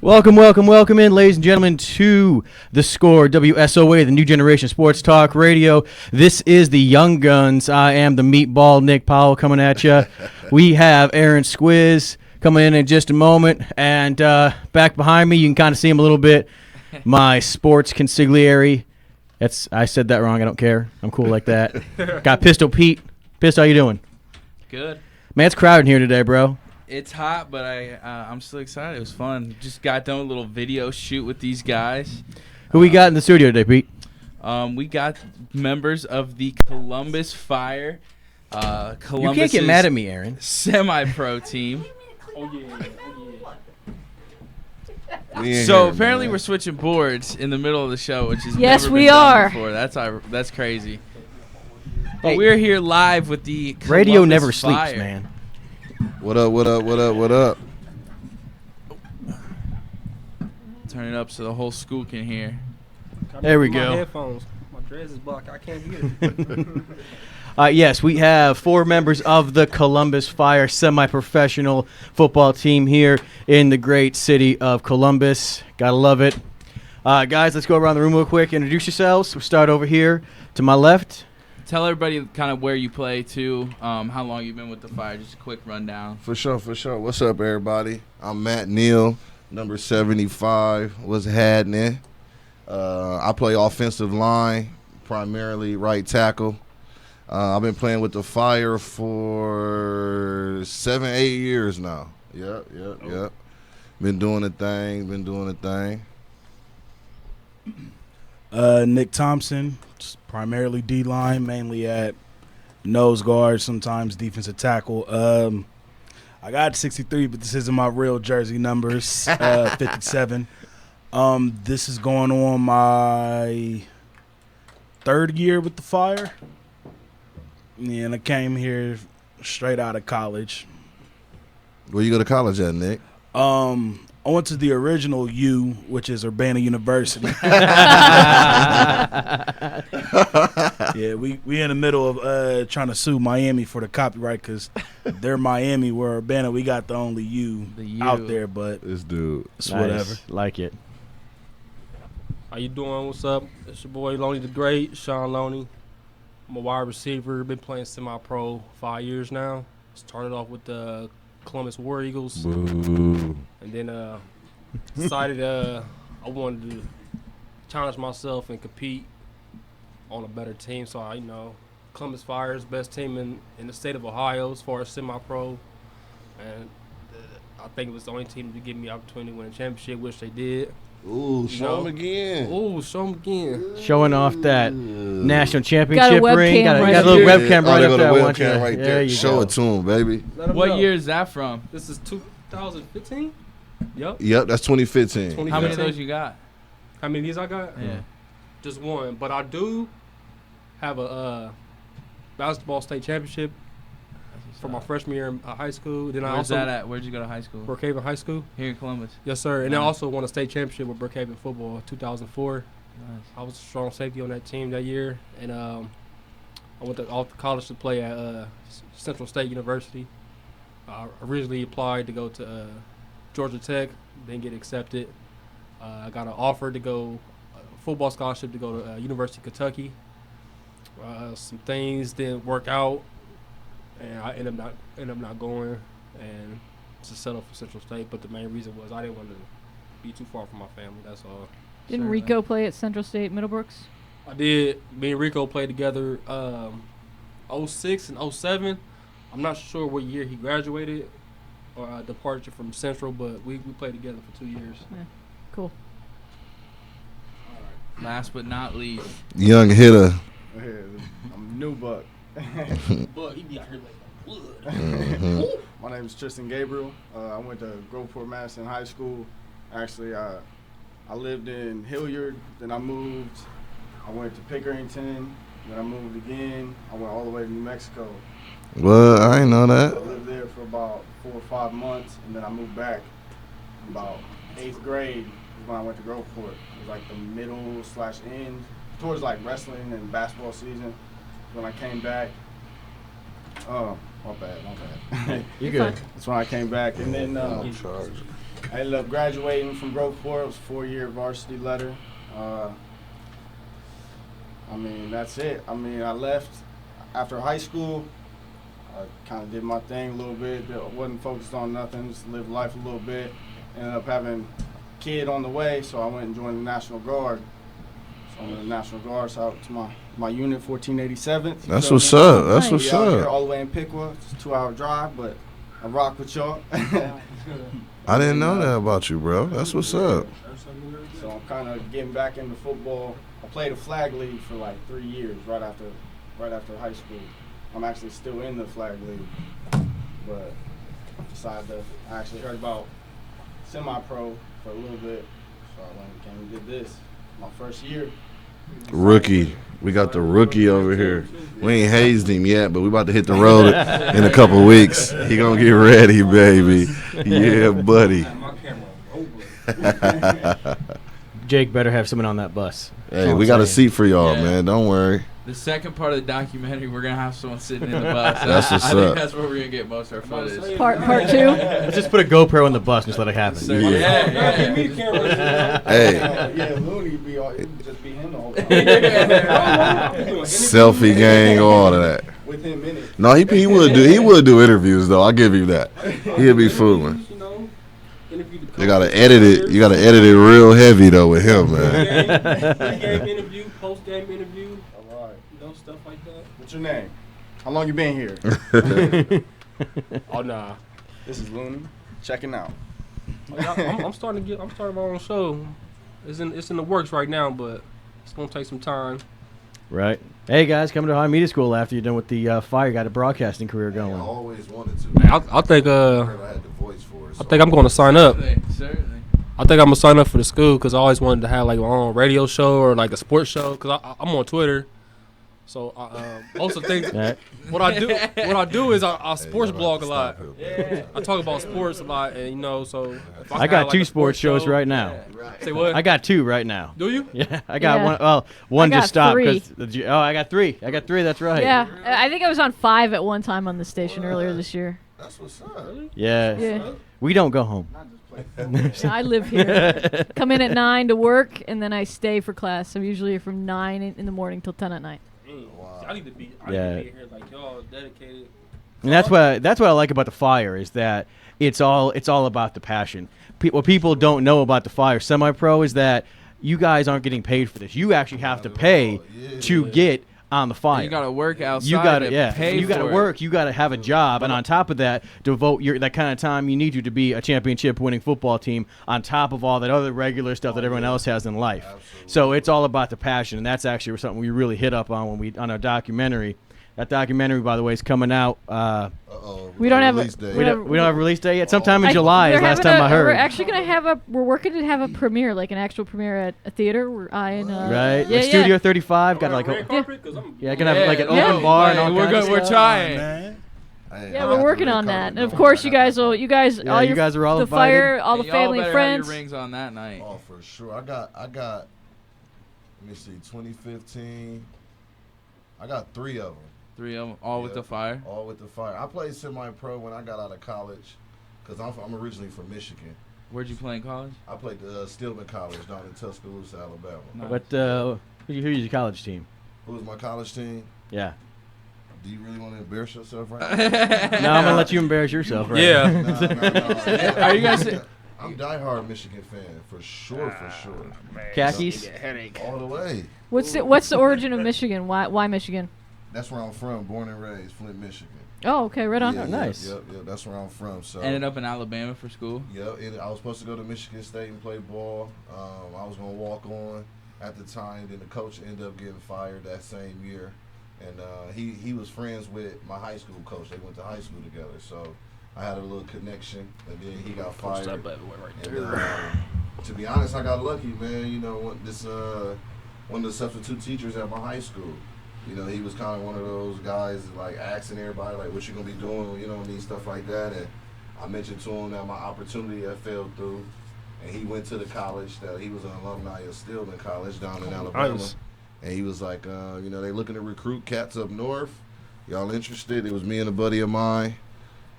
Welcome in, ladies and gentlemen, to The Score, WSOA, the New Generation Sports Talk Radio. This is the Young Guns. I am the meatball, Nick Powell, coming at you. We have Aaron Squiz coming in just a moment. And back behind me, you can kind of see him a little bit, my sports consigliere. I said that wrong. I don't care. I'm cool like that. Got Pistol Pete. Pistol, how you doing? Good. Man, it's crowded here today, bro. It's hot, but I'm still excited. It was fun. Just got done with a little video shoot with these guys. Who we got in the studio today, Pete? We got members of the Columbus Fire. Columbus. You can't get mad at me, Aaron. Semi-pro team. Oh yeah. So apparently we're switching boards in the middle of the show, which is yes, never we been done are. Before. That's crazy. But Hey, we're here live with the Columbus radio never Fire. sleeps, man. What up? Turn it up so the whole school can hear. There we My go. headphones. My dress is blocked. I can't hear. Yes, we have 4 members of the Columbus Fire semi-professional football team here in the great city of Columbus. Gotta love it. Guys, let's go around the room real quick. Introduce yourselves. We'll start over here to my left. Tell everybody kind of where you play too, how long you've been with the Fire. Just a quick rundown. For sure. What's up, everybody? I'm Matt Neal, number 75. What's happening? I play offensive line, primarily right tackle. I've been playing with the Fire for 7-8 years now. Yep. Been doing the thing. Nick Thompson, primarily D-line, mainly at nose guard, sometimes defensive tackle. I got 63, but this isn't my real jersey numbers, 57. This is going on my 3rd year with the Fire. Yeah, and I came here straight out of college. Where you go to college at, Nick? I went to the original U, which is Urbana University. Yeah, we in the middle of trying to sue Miami for the copyright because they're Miami, we're Urbana. We got the only U, out there, but This dude. it's whatever. Like it. How you doing? What's up? It's your boy Loney the Great, Sean Loney. I'm a wide receiver. Been playing semi-pro 5 years now. Started off with the Columbus War Eagles. Boo. And then decided I wanted to challenge myself and compete on a better team. So Columbus Fire is the best team in the state of Ohio as far as semi-pro. And I think it was the only team to give me the opportunity to win a championship, which they did. Ooh, show him again. Ooh, show them again. Showing off that national championship webcam ring. Got right a little Yeah. webcam Oh, right they up got there. a I want you webcam to- right there there. you Show go. it to him, baby. Let 'em What know. year is that from? This is 2015? Yep. Yep, that's 2015. 2015. How many of those you got? How many of these I got? Yeah. Just one. But I do have a basketball state championship for my freshman year in high school. Then I Where's also that at? Where'd you go to high school? Brookhaven High School. Here in Columbus. Yes, sir. And I Nice. also won a state championship with Brookhaven football in 2004. Nice. I was a strong safety on that team that year. And I went off to college to play at Central State University. I originally applied to go to Georgia Tech, didn't get accepted. I got an offer to go, football scholarship to go to University of Kentucky. Some things didn't work out, and I ended up not going, and to settle for Central State. But the main reason was I didn't want to be too far from my family. That's all. Didn't Sure, Rico play at Central State Middlebrooks? I did. Me and Rico played together 06 and 07. I'm not sure what year he graduated or departure from Central, but we played together for 2 years. Cool. Last but not least. Young hitter. I'm new buck. But he be out here like blood. Mhm. My name is Tristan Gabriel. I went to Groveport Madison High School. Actually, I lived in Hilliard, then I moved. I went to Pickerington, then I moved again. I went all the way to New Mexico. Well, I ain't know I that. lived there for about 4 or 5 months, and then I moved back. About 8th grade is when I went to Groveport. It was like the middle/end, towards like wrestling and basketball season. When I came back, oh, my bad. You good? That's when I came back, and then I ended up graduating from Groveport. It was a 4-year varsity letter. I mean, that's it. I mean, I left after high school. I kind of did my thing a little bit. I wasn't focused on nothing, just lived life a little bit. Ended up having a kid on the way, so I went and joined the National Guard. So I'm in the National Guard, so out to my unit, 1487th. That's what's up. That's Nice. what's Out here up. all the way in Piqua. It's a 2-hour drive, but I rock with y'all. I didn't know that about you, bro. That's what's up. So I'm kind of getting back into football. I played a flag league for like 3 years right after high school. I'm actually still in the flag league, but I actually heard about semi-pro for a little bit, so I went and came and did this. My first year. Rookie. We got the rookie over here. We ain't hazed him yet, but we about to hit the road in a couple weeks. He gonna get ready, baby. Yeah, buddy. Jake better have someone on that bus. Hey, we got a seat for y'all, Yeah. man. Don't worry. The second part of the documentary, we're gonna have someone sitting in the bus. That's what's I up. think that's where we're gonna get most of our footage. Part 2. Let's just put a GoPro in the bus and just let it happen. So, Yeah. yeah. Hey, Yeah, Looney it would just be him the whole time. selfie gang, all of that. Within minutes. No, he would do interviews though. I'll give you that. He'll be fooling. You gotta edit it. You gotta edit it real heavy though with him, man. Pre-game interview, post-game interview, All right. stuff like that. What's your name? How long you been here? Oh nah, This is Looney. Checking out. I'm starting my own show. It's in the works right now, but it's gonna take some time. Right. Hey guys, come to High Media School after you're done with the fire. Got a broadcasting career I going. always wanted to. I think I had the voice for it. I think I'm gonna sign up. Certainly. I think I'm gonna sign up for the school because I always wanted to have like my own radio show or like a sports show because I'm on Twitter. So I also think All right. what I do is I sports blog a lot. I talk about sports a lot, and so if I can got have, like, 2 a sports shows show- right now. Say what? I got 2 right now. Do you? Yeah, I got Yeah. one. Well, one I got just stopped 3. because I got 3. I got 3. That's right. Yeah, I think I was on 5 at one time on the station earlier this year. That's what's up. Yeah. Yeah. We don't go home. Yeah, I live here. Come in at 9 to work, and then I stay for class. I'm usually here from 9 in the morning till 10 at night. Wow. I need to be. Yeah. Need to be here like y'all dedicated. And that's what I like about the fire is that it's all about the passion. What people don't know about the fire semi-pro is that you guys aren't getting paid for this. You actually have to pay to get on the fire. You gotta work outside. You gotta, to pay you gotta for it. work. You gotta have a job, and on top of that, devote that kind of time you need to be a championship-winning football team. On top of all that other regular stuff that everyone else has in life, so it's all about the passion, and that's actually something we really hit up on on our documentary. That documentary, by the way, is coming out. We don't have a- release date. We don't have a release date yet. Sometime in I- July is they're last having time I heard. We're actually gonna have we're working to have a premiere, like an actual premiere at a theater. Where I and Right, yeah, like Studio 35 got like red a, carpet? 'Cause I'm- yeah, gonna have like an Yeah. open bar and all We're kinds of good. We're stuff. trying. Man. Hey, Yeah, I we're got working the on red that, carpet and of going. course, I got that. you guys, Yeah, all you your guys are all the invited. fire, all the Y'all family better and have friends. your rings on that night. Oh, for sure. I got. Let me see. 2015. I got 3 of them. 3 of them, all with Yeah. the fire. All with the fire. I played semi-pro when I got out of college, because I'm originally from Michigan. Where'd you play in college? I played Stillman College down in Tuscaloosa, Alabama. Nice. But who's your college team? Who was my college team? Yeah. Do you really want to embarrass yourself right No, I'm gonna let you embarrass yourself. Right? Yeah. now? No. Are you guys- I'm a diehard Michigan fan, for sure, for sure. Khakis. All the way. What's the origin of Michigan? Why Michigan? That's where I'm from, born and raised, Flint, Michigan. Oh, okay, right on. Yeah, Oh, nice. Yep, that's where I'm from. So Ended up in Alabama for school. I was supposed to go to Michigan State and play ball. I was going to walk on at the time. Then the coach ended up getting fired that same year. And he was friends with my high school coach. They went to high school together. So I had a little connection. And then he got fired. And, to be honest, I got lucky, man. You know, one of the substitute teachers at my high school, you know, he was kind of one of those guys like asking everybody like, what you gonna be doing, you know, and stuff like that. And I mentioned to him that my opportunity had fell through, and he went to the college that he was an alumni of Stillman College down in Alabama. Nice. And he was like, you know, they looking to recruit cats up north. Y'all interested? It was me and a buddy of mine.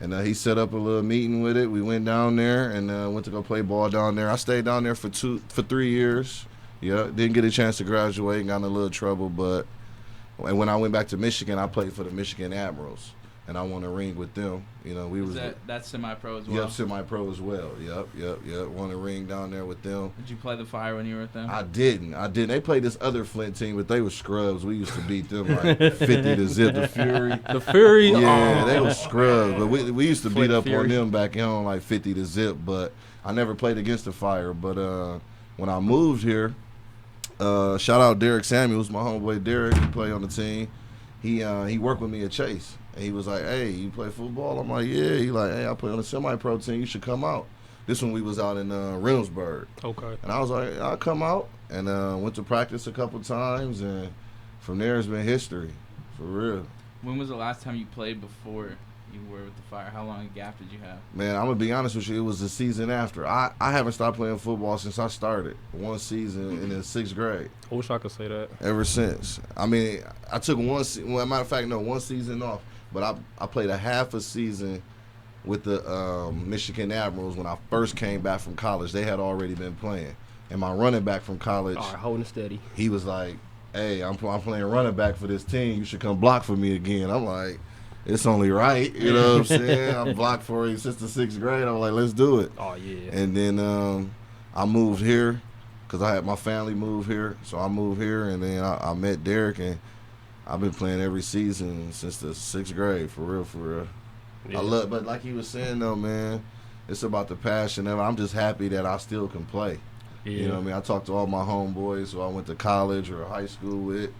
And he set up a little meeting with it. We went down there and went to go play ball down there. I stayed down there for 3 years. Yeah, didn't get a chance to graduate, got in a little trouble. But when I went back to Michigan, I played for the Michigan Admirals, and I won a ring with them. You know, That's semi-pro as well? Yep, semi-pro as well. Yep. Won a ring down there with them. Did you play the Fire when you were with them? I didn't. They played this other Flint team, but they were scrubs. We used to beat them like 50-0. The Fury. The Fury. Yeah, they were scrubs. But we used to beat Flint up Fury. on them back home like 50-0. But I never played against the Fire. But when I moved here, shout out Derek Samuels, my homeboy Derek. He played on the team. He worked with me at Chase. And he was like, hey, you play football? I'm like, yeah. He like, hey, I play on the semi-pro team. You should come out. This one we was out in Reynoldsburg. Okay. And I was like, I'll come out. And went to practice a couple times. And from there, it's been history. For real. When was the last time you played before you were with the Fire? How long a gap did you have? Man, I'm going to be honest with you. It was the season after. I haven't stopped playing football since I started. One season in the 6th grade. I wish I could say that. Ever since. I mean, I took one season off. But I played a half a season with the Michigan Admirals when I first came back from college. They had already been playing. And my running back from college, All right, holding steady. he was like, hey, I'm playing running back for this team. You should come block for me again. I'm like, it's only right. You know what I'm saying? I've blocked for him since the 6th grade. I'm like, let's do it. Oh, yeah. And then I moved here because I had my family move here. So I moved here, and then I met Derek, and I've been playing every season since the 6th grade, for real. Yeah. But like he was saying though, man, it's about the passion. I'm just happy that I still can play. Yeah. You know what I mean? I talk to all my homeboys who I went to college or high school with.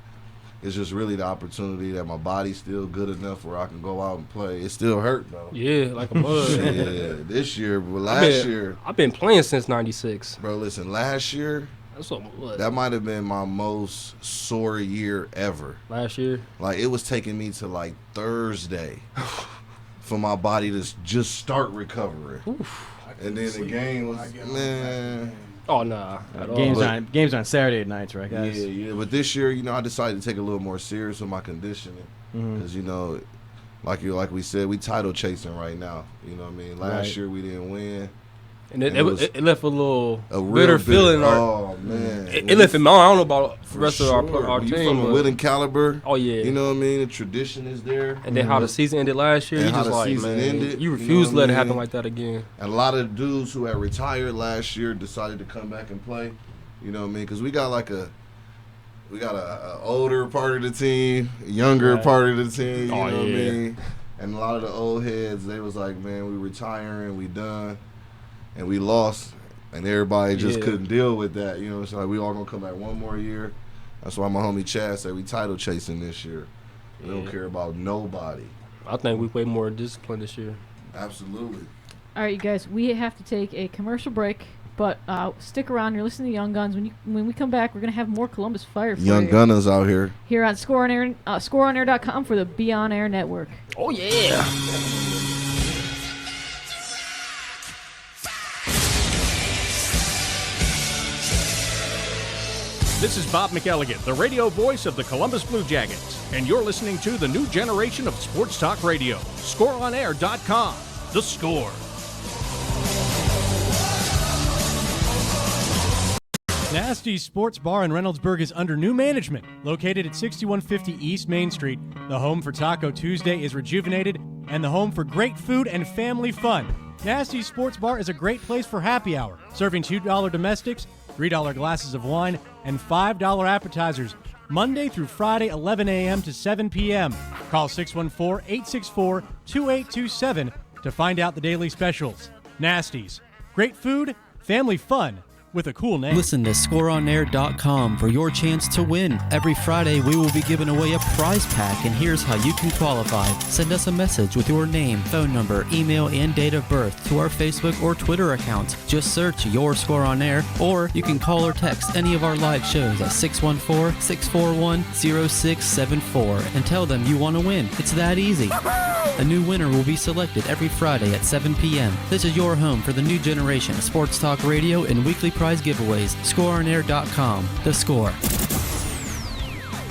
It's just really the opportunity that my body's still good enough where I can go out and play. It still hurt though. Yeah, like a bug. Yeah, this year, but last year, I've been playing since '96. bro. Listen, last year, That's what that might have been my most sore year ever. last year. Like, it was taking me to like Thursday for my body to just start recovering. And then the game was, man. Oh nah, at all. Games on Saturday nights, right, guys? Yeah. But this year, you know, I decided to take it a little more serious with my conditioning. Because, you know, like we said, we title chasing right now. You know what I mean? Last year we didn't win. And And it left a little A real bitter feeling. Oh, man. It left him. I don't know about the For rest sure. of our You team. from a but- Whitton caliber. Oh yeah. You know what I mean? The tradition is there. And then how the season ended last year, And you how just the like, season man, ended, you you refuse know to let what it I happen mean? like that again. And a lot of dudes who had retired last year decided to come back and play. You know what I mean? Because we got a older part of the team, a younger part of the team. You know what I mean? And a lot of the old heads, they was like, man, we retiring, we done, and we lost, and everybody just couldn't deal with that. You know, it's like we all gonna come back one more year. That's why my homie Chad said we title chasing this year. We don't care about nobody. I think we play more discipline this year. Absolutely. All right, you guys, we have to take a commercial break, but stick around. You're listening to Young Guns. When we come back, we're gonna have more Columbus Fire for Young you Gunners out here. here on ScoreOnAir.com for the Be On Air Network. Oh yeah. This is Bob McElligott, the radio voice of the Columbus Blue Jackets, and you're listening to the new generation of sports talk radio. ScoreOnAir.com. The Score. Nasty's Sports Bar in Reynoldsburg is under new management. Located at 6150 East Main Street, the home for Taco Tuesday is rejuvenated and the home for great food and family fun. Nasty's Sports Bar is a great place for happy hour, serving $2 domestics, $3 glasses of wine, and $5 appetizers, Monday through Friday, 11 a.m. to 7 p.m. Call 614-864-2827 to find out the daily specials. Nasty's. Great food, family fun, with a cool name. Listen to ScoreOnAir.com for your chance to win. Every Friday, we will be giving away a prize pack, and here's how you can qualify. Send us a message with your name, phone number, email, and date of birth to our Facebook or Twitter accounts. Just search Your Score on Air, or you can call or text any of our live shows at 614-641-0674 and tell them you want to win. It's that easy. A new winner will be selected every Friday at 7 p.m. This is your home for the new generation of sports talk radio and weekly prize giveaways. ScoreOnAir.com. The Score.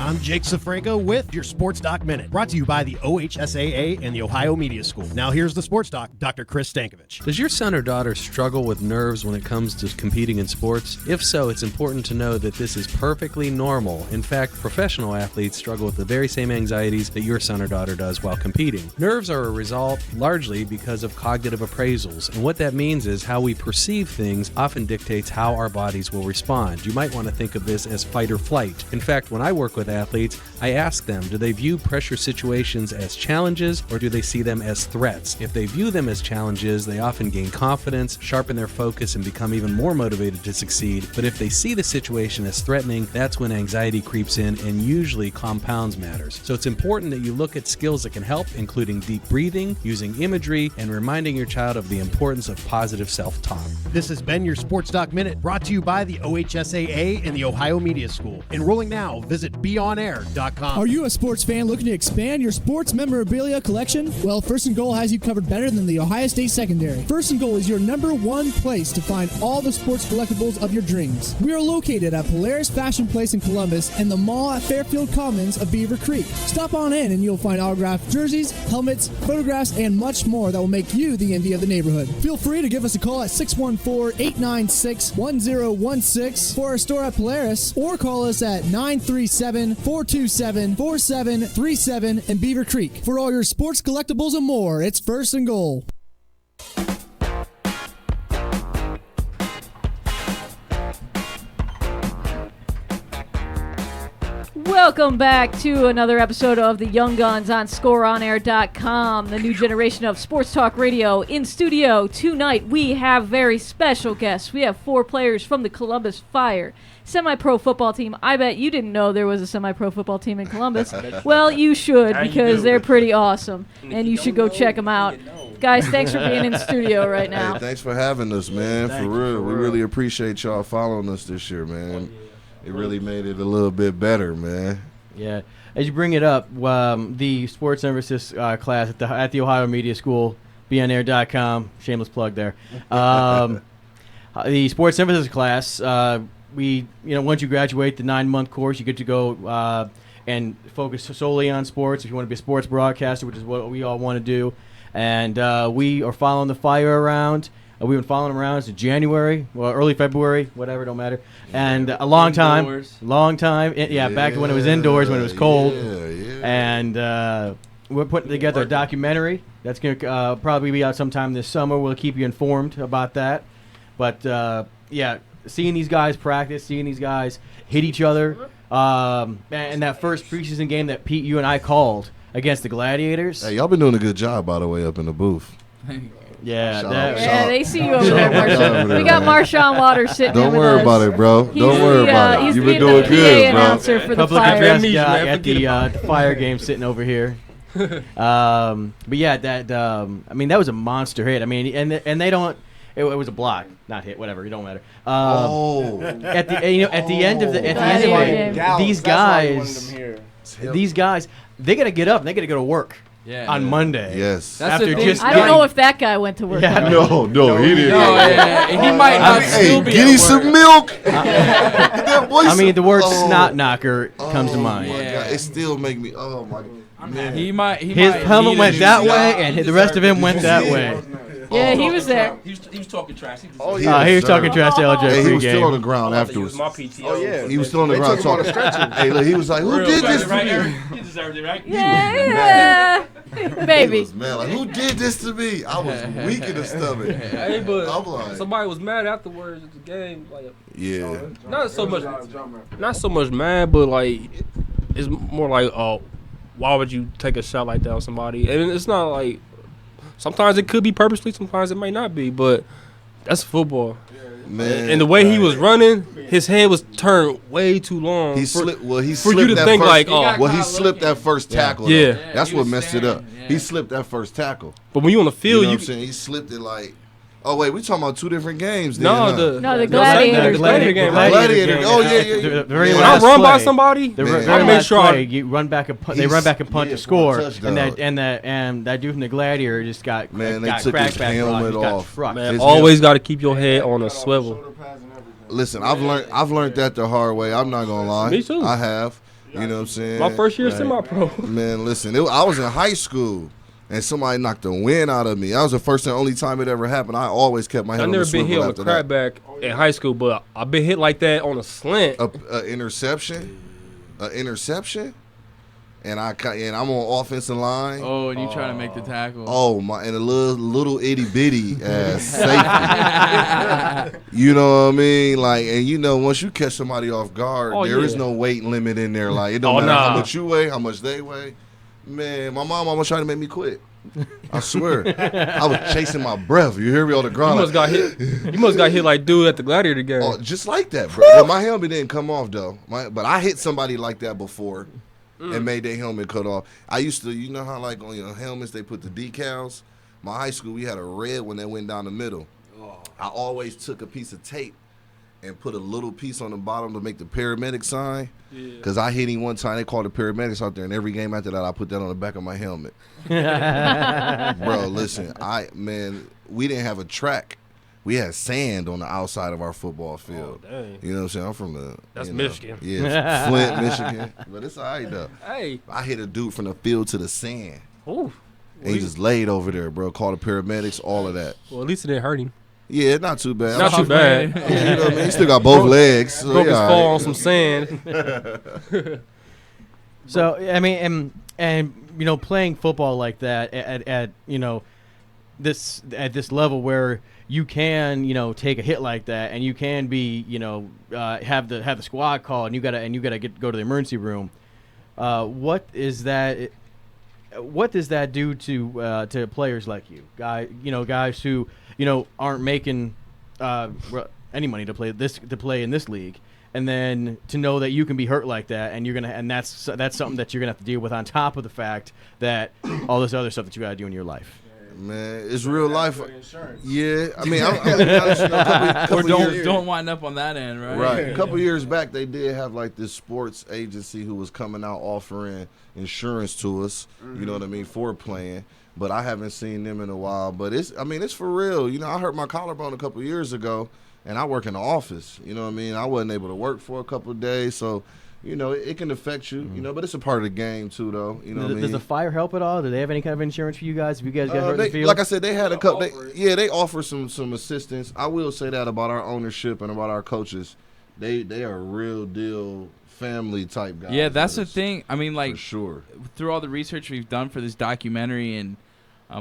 I'm Jake Safranco with your Sports Doc Minute, brought to you by the OHSAA and the Ohio Media School. Now here's the Sports Doc, Dr. Chris Stankovich. Does your son or daughter struggle with nerves when it comes to competing in sports? If so, it's important to know that this is perfectly normal. In fact, professional athletes struggle with the very same anxieties that your son or daughter does while competing. Nerves are a result largely because of cognitive appraisals, and what that means is how we perceive things often dictates how our bodies will respond. You might want to think of this as fight or flight. In fact, when I work with athletes, I ask them, do they view pressure situations as challenges or do they see them as threats? If they view them as challenges, they often gain confidence, sharpen their focus, and become even more motivated to succeed. But if they see the situation as threatening, that's when anxiety creeps in and usually compounds matters. So it's important that you look at skills that can help, including deep breathing, using imagery, and reminding your child of the importance of positive self-talk. This has been your Sports Doc Minute, brought to you by the OHSAA and the Ohio Media School. Enrolling now, visit beonair.com. Are you a sports fan looking to expand your sports memorabilia collection? Well, First and Goal has you covered better than the Ohio State Secondary. First and Goal is your #1 place to find all the sports collectibles of your dreams. We are located at Polaris Fashion Place in Columbus and the mall at Fairfield Commons of Beaver Creek. Stop on in and you'll find autographed jerseys, helmets, photographs, and much more that will make you the envy of the neighborhood. Feel free to give us a call at 614-896-1016 for our store at Polaris, or call us at 937-427-4737 in Beaver Creek. For all your sports collectibles and more, it's First and Goal. Welcome back to another episode of the Young Guns on ScoreOnAir.com, the new generation of sports talk radio. In studio tonight, we have very special guests. We have 4 players from the Columbus Fire, semi-pro football team. I bet you didn't know there was a semi-pro football team in Columbus. Well, you should, because they're pretty awesome, and you should go check them out. Guys, thanks for being in the studio right now. Hey, thanks for having us, man. For real. We really appreciate y'all following us this year, man. It really made it a little bit better, man. Yeah. As you bring it up, the sports emphasis class at the Ohio Media School, beonair.com, shameless plug there. The sports emphasis class, once you graduate the 9-month course, you get to go and focus solely on sports. If you want to be a sports broadcaster, which is what we all want to do, and we are following the Fire around. We've been following them around since January, early February, whatever, don't matter. And a long time. Back to when it was indoors, when it was cold. And we're putting together a documentary that's going to probably be out sometime this summer. We'll keep you informed about that. But, seeing these guys practice, seeing these guys hit each other, and that first preseason game that Pete, you and I called against the Gladiators. Hey, y'all been doing a good job, by the way, up in the booth. Yeah, they see you over there, Marshawn. We got Marshawn Waters sitting there with us. Don't worry about it, bro. Don't worry about it. You've been doing good, bro. Announcer for the Public Fire. address guy at the Fire game sitting over here. That was a monster hit. I mean, and they don't. It was a block, not hit. Whatever, it don't matter. At the end of the game, these guys, they got to get up and they got to go to work. On Monday. Yes. I don't know if that guy went to work. No, he didn't. He might not still be. Get him some milk. The word snot knocker comes to mind. Oh my God. It still make me. Oh my God. His helmet went that way, and the rest of him went that way. Yeah, he was there. He was talking trash. He was talking trash to LJ. Hey, he was still on the ground afterwards. He was still on the ground talking. Hey, look, he was like, "Who did this to me?" He deserved it, right? Yeah, baby. Man, like, who did this to me? I was weak in the stomach. Hey, but I'm like, somebody was mad afterwards at the game. Like, yeah. Not so much mad, but like it's more like, why would you take a shot like that on somebody? And it's not like. Sometimes it could be purposely, sometimes it might not be, but that's football. Man, and the way he was running, his head was turned way too long. He slipped that first tackle. Yeah. That's what messed it up. He slipped that first tackle. But when you on the field, you know what I'm saying? He slipped it like. Oh wait, we talking about 2 different games. The Gladiators. Gladiator game. Oh yeah. When I run by somebody, I make sure you run back and they run back and punt to score, and that dude from the Gladiator just got they took his helmet off. Man, always got to keep your head on a swivel. Listen, I've learned that the hard way. I'm not gonna lie. Me too. I have. You know what I'm saying? My first year semi-pro. Man, listen, I was in high school, and somebody knocked the wind out of me. That was the first and only time it ever happened. I always kept my head on the I've never been hit on a crackback in high school, but I've been hit like that on a slant. Interception? An interception? And I'm on offensive line. Oh, and you trying to make the tackle. Oh my! And a little itty bitty ass safety. You know what I mean? Like, and you know, once you catch somebody off guard, there is no weight limit in there. Like, it don't matter how much you weigh, how much they weigh. Man, my mom almost tried to make me quit. I swear, I was chasing my breath. You hear me on the ground? You must got hit like dude at the Gladiator game. Oh, just like that, bro. But my helmet didn't come off though. But I hit somebody like that before. And made their helmet cut off. I used to, you know how like on your helmets they put the decals? My high school, we had a red one that went down the middle. I always took a piece of tape and put a little piece on the bottom to make the paramedic sign. Because I hit him one time, they called the paramedics out there, and every game after that, I put that on the back of my helmet. Bro, listen, we didn't have a track. We had sand on the outside of our football field. Oh, dang. You know what I'm saying? I'm from That's Michigan. Yeah, Flint, Michigan. But it's all right, though. Hey. I hit a dude from the field to the sand. Ooh. And he just laid over there, bro. Called the paramedics, all of that. Well, at least it didn't hurt him. Yeah, not too bad. Not too bad. Yeah, you know what I mean? He still got both legs. So broke his fall right. on some sand. So, I mean, and you know, playing football like that at you know, this level where you can, you know, take a hit like that, and you can be, you know, have the squad call, and you gotta go to the emergency room. What does that do to players like you, guys who, you know, aren't making any money to play in this league, and then to know that you can be hurt like that, and that's something that you're gonna have to deal with on top of the fact that all this other stuff that you gotta do in your life. Man, it's real life. Yeah, I mean, don't wind up on that end, right? Right. A couple years back, they did have like this sports agency who was coming out offering insurance to us. You know what I mean, for playing. But I haven't seen them in a while. But it's for real. You know, I hurt my collarbone a couple years ago, and I work in the office. You know what I mean? I wasn't able to work for a couple of days, so. You know, it can affect you, you know, but it's a part of the game, too, though. You know what I mean? Does the fire help at all? Do they have any kind of insurance for you guys if you guys get hurt in the field? Like I said, they had a couple. They offer some assistance. I will say that about our ownership and about our coaches. They are real deal family type guys. Yeah, that's the thing. I mean, like, for sure. Through all the research we've done for this documentary and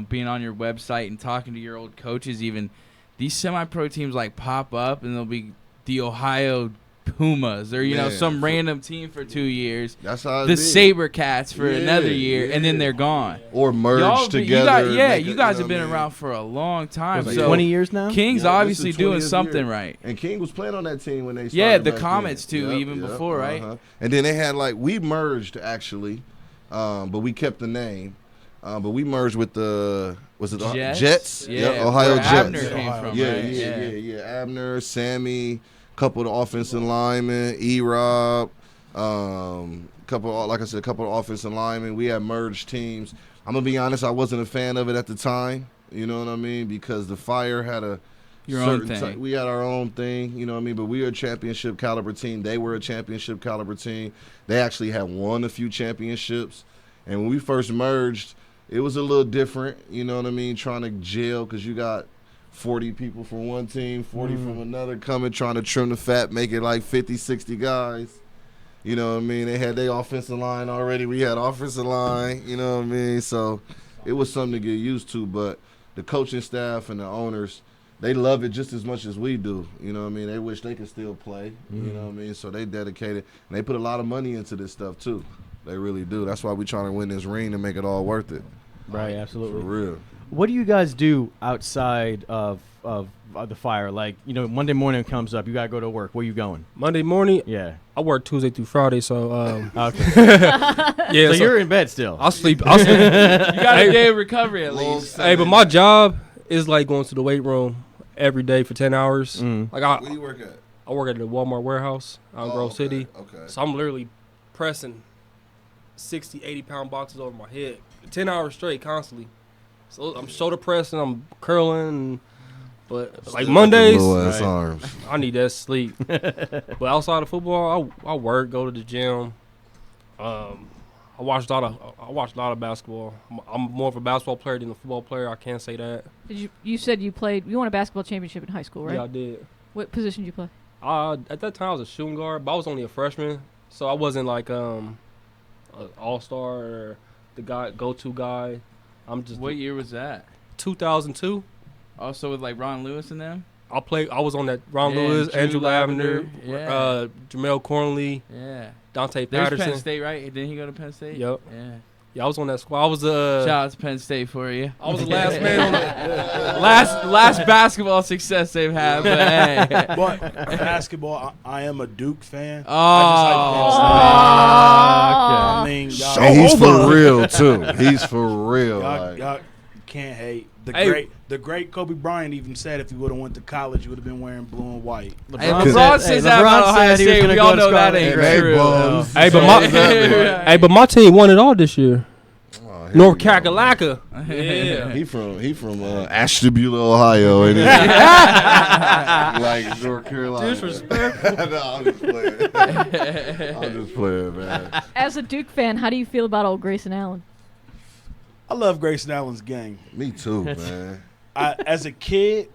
being on your website and talking to your old coaches, even these semi-pro teams like pop up and they'll be the Ohio Pumas or some random team for 2 years. That's how the SaberCats for another year, and then they're gone or merged together. You guys have been around for a long time. Like so 20 years now. King's obviously doing something right. And King was playing on that team when they started. The Comets too, even before, right? And then they had we merged actually, but we kept the name. But we merged with the Jets? Yeah, Ohio where Jets. Abner came from, yeah, right? yeah. Abner, Sammy. Couple of offensive linemen, E-Rob, couple of offensive linemen. We had merged teams. I'm gonna be honest, I wasn't a fan of it at the time. You know what I mean? Because the Fire had your own thing. We had our own thing. You know what I mean? But we were a championship caliber team. They were a championship caliber team. They actually had won a few championships. And when we first merged, it was a little different. You know what I mean? Trying to gel because you got 40 people from one team, 40 from another coming, trying to trim the fat, make it like 50, 60 guys. You know what I mean? They had their offensive line already. We had offensive line, you know what I mean? So it was something to get used to. But the coaching staff and the owners, they love it just as much as we do. You know what I mean? They wish they could still play, you know what I mean? So they dedicated. And they put a lot of money into this stuff, too. They really do. That's why we're trying to win this ring to make it all worth it. Right, absolutely. For real. What do you guys do outside of the Fire? Like, you know, Monday morning comes up, you gotta go to work. Where you going? Monday morning? Yeah. I work Tuesday through Friday, so okay. Yeah. So you're in bed still. I'll sleep. You got a day of recovery at least. Hey, but my job is like going to the weight room every day for 10 hours. Like where do you work at? I work at the Walmart warehouse out in Grove City. Okay. So I'm literally pressing 60, 80-pound boxes over my head, 10 hours straight, constantly. So I'm shoulder pressing, I'm curling, but like Mondays, arms. I need that sleep. But outside of football, I work, go to the gym, I watched a lot of basketball. I'm more of a basketball player than a football player. I can't say that. You said you won a basketball championship in high school, right? Yeah, I did. What position did you play? At that time, I was a shooting guard, but I was only a freshman, so I wasn't like an all-star or the go-to guy. I'm just. What year was that? 2002. Also with like Ron Lewis and them. I was on that Ron Yeah, Lewis, Drew Andrew Lavender, yeah. Jamel Cornley, Yeah. Dante There's Patterson. Penn State, right? Didn't he go to Penn State? Yep. Yeah. Yeah, I was on that squad. I was Shout out to Penn State for you. I was the last man on the last basketball success they've had. But hey. But basketball, I am a Duke fan. Oh. I mean, y'all, And he's for real too. He's for real. y'all can't hate. Hey. The great Kobe Bryant even said if he would have went to college, he would have been wearing blue and white. Hey, LeBron says that about Ohio State. We all know that ain't true. But my team won it all this year. North Kakalaka. Yeah. He from Ashtabula, Ohio, ain't he? Like North Carolina. Disrespectful. No, I'm just playing, man. As a Duke fan, how do you feel about old Grayson Allen? I love Grayson Allen's game. Me too, man. As a kid,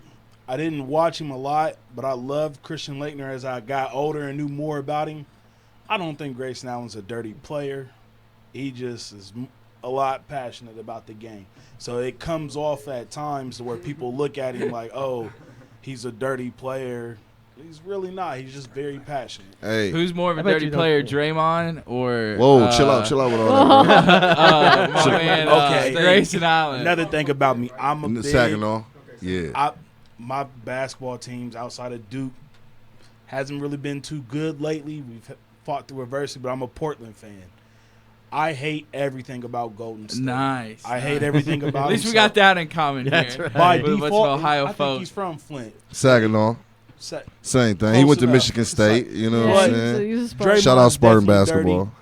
I didn't watch him a lot, but I loved Christian Laettner as I got older and knew more about him. I don't think Grayson Allen's a dirty player. He just is a lot passionate about the game. So it comes off at times where people look at him like, oh, he's a dirty player. He's really not. He's just very passionate. Hey, who's more of a dirty player, Draymond or? Whoa, chill out with all that. My man, Okay. Grayson Allen. Another thing about me, I'm a big, Saginaw. Yeah. My basketball teams outside of Duke hasn't really been too good lately. We've fought through adversity, but I'm a Portland fan. I hate everything about Golden State. Nice. I hate everything about At least him. we got that in common That's here. right. By With a bunch of default, Ohio I think folks. he's from Flint. Saginaw. Same thing. He Close went to enough. Michigan State. You know what I'm saying? he's a Spartan. Shout out Spartan Definitely basketball. dirty.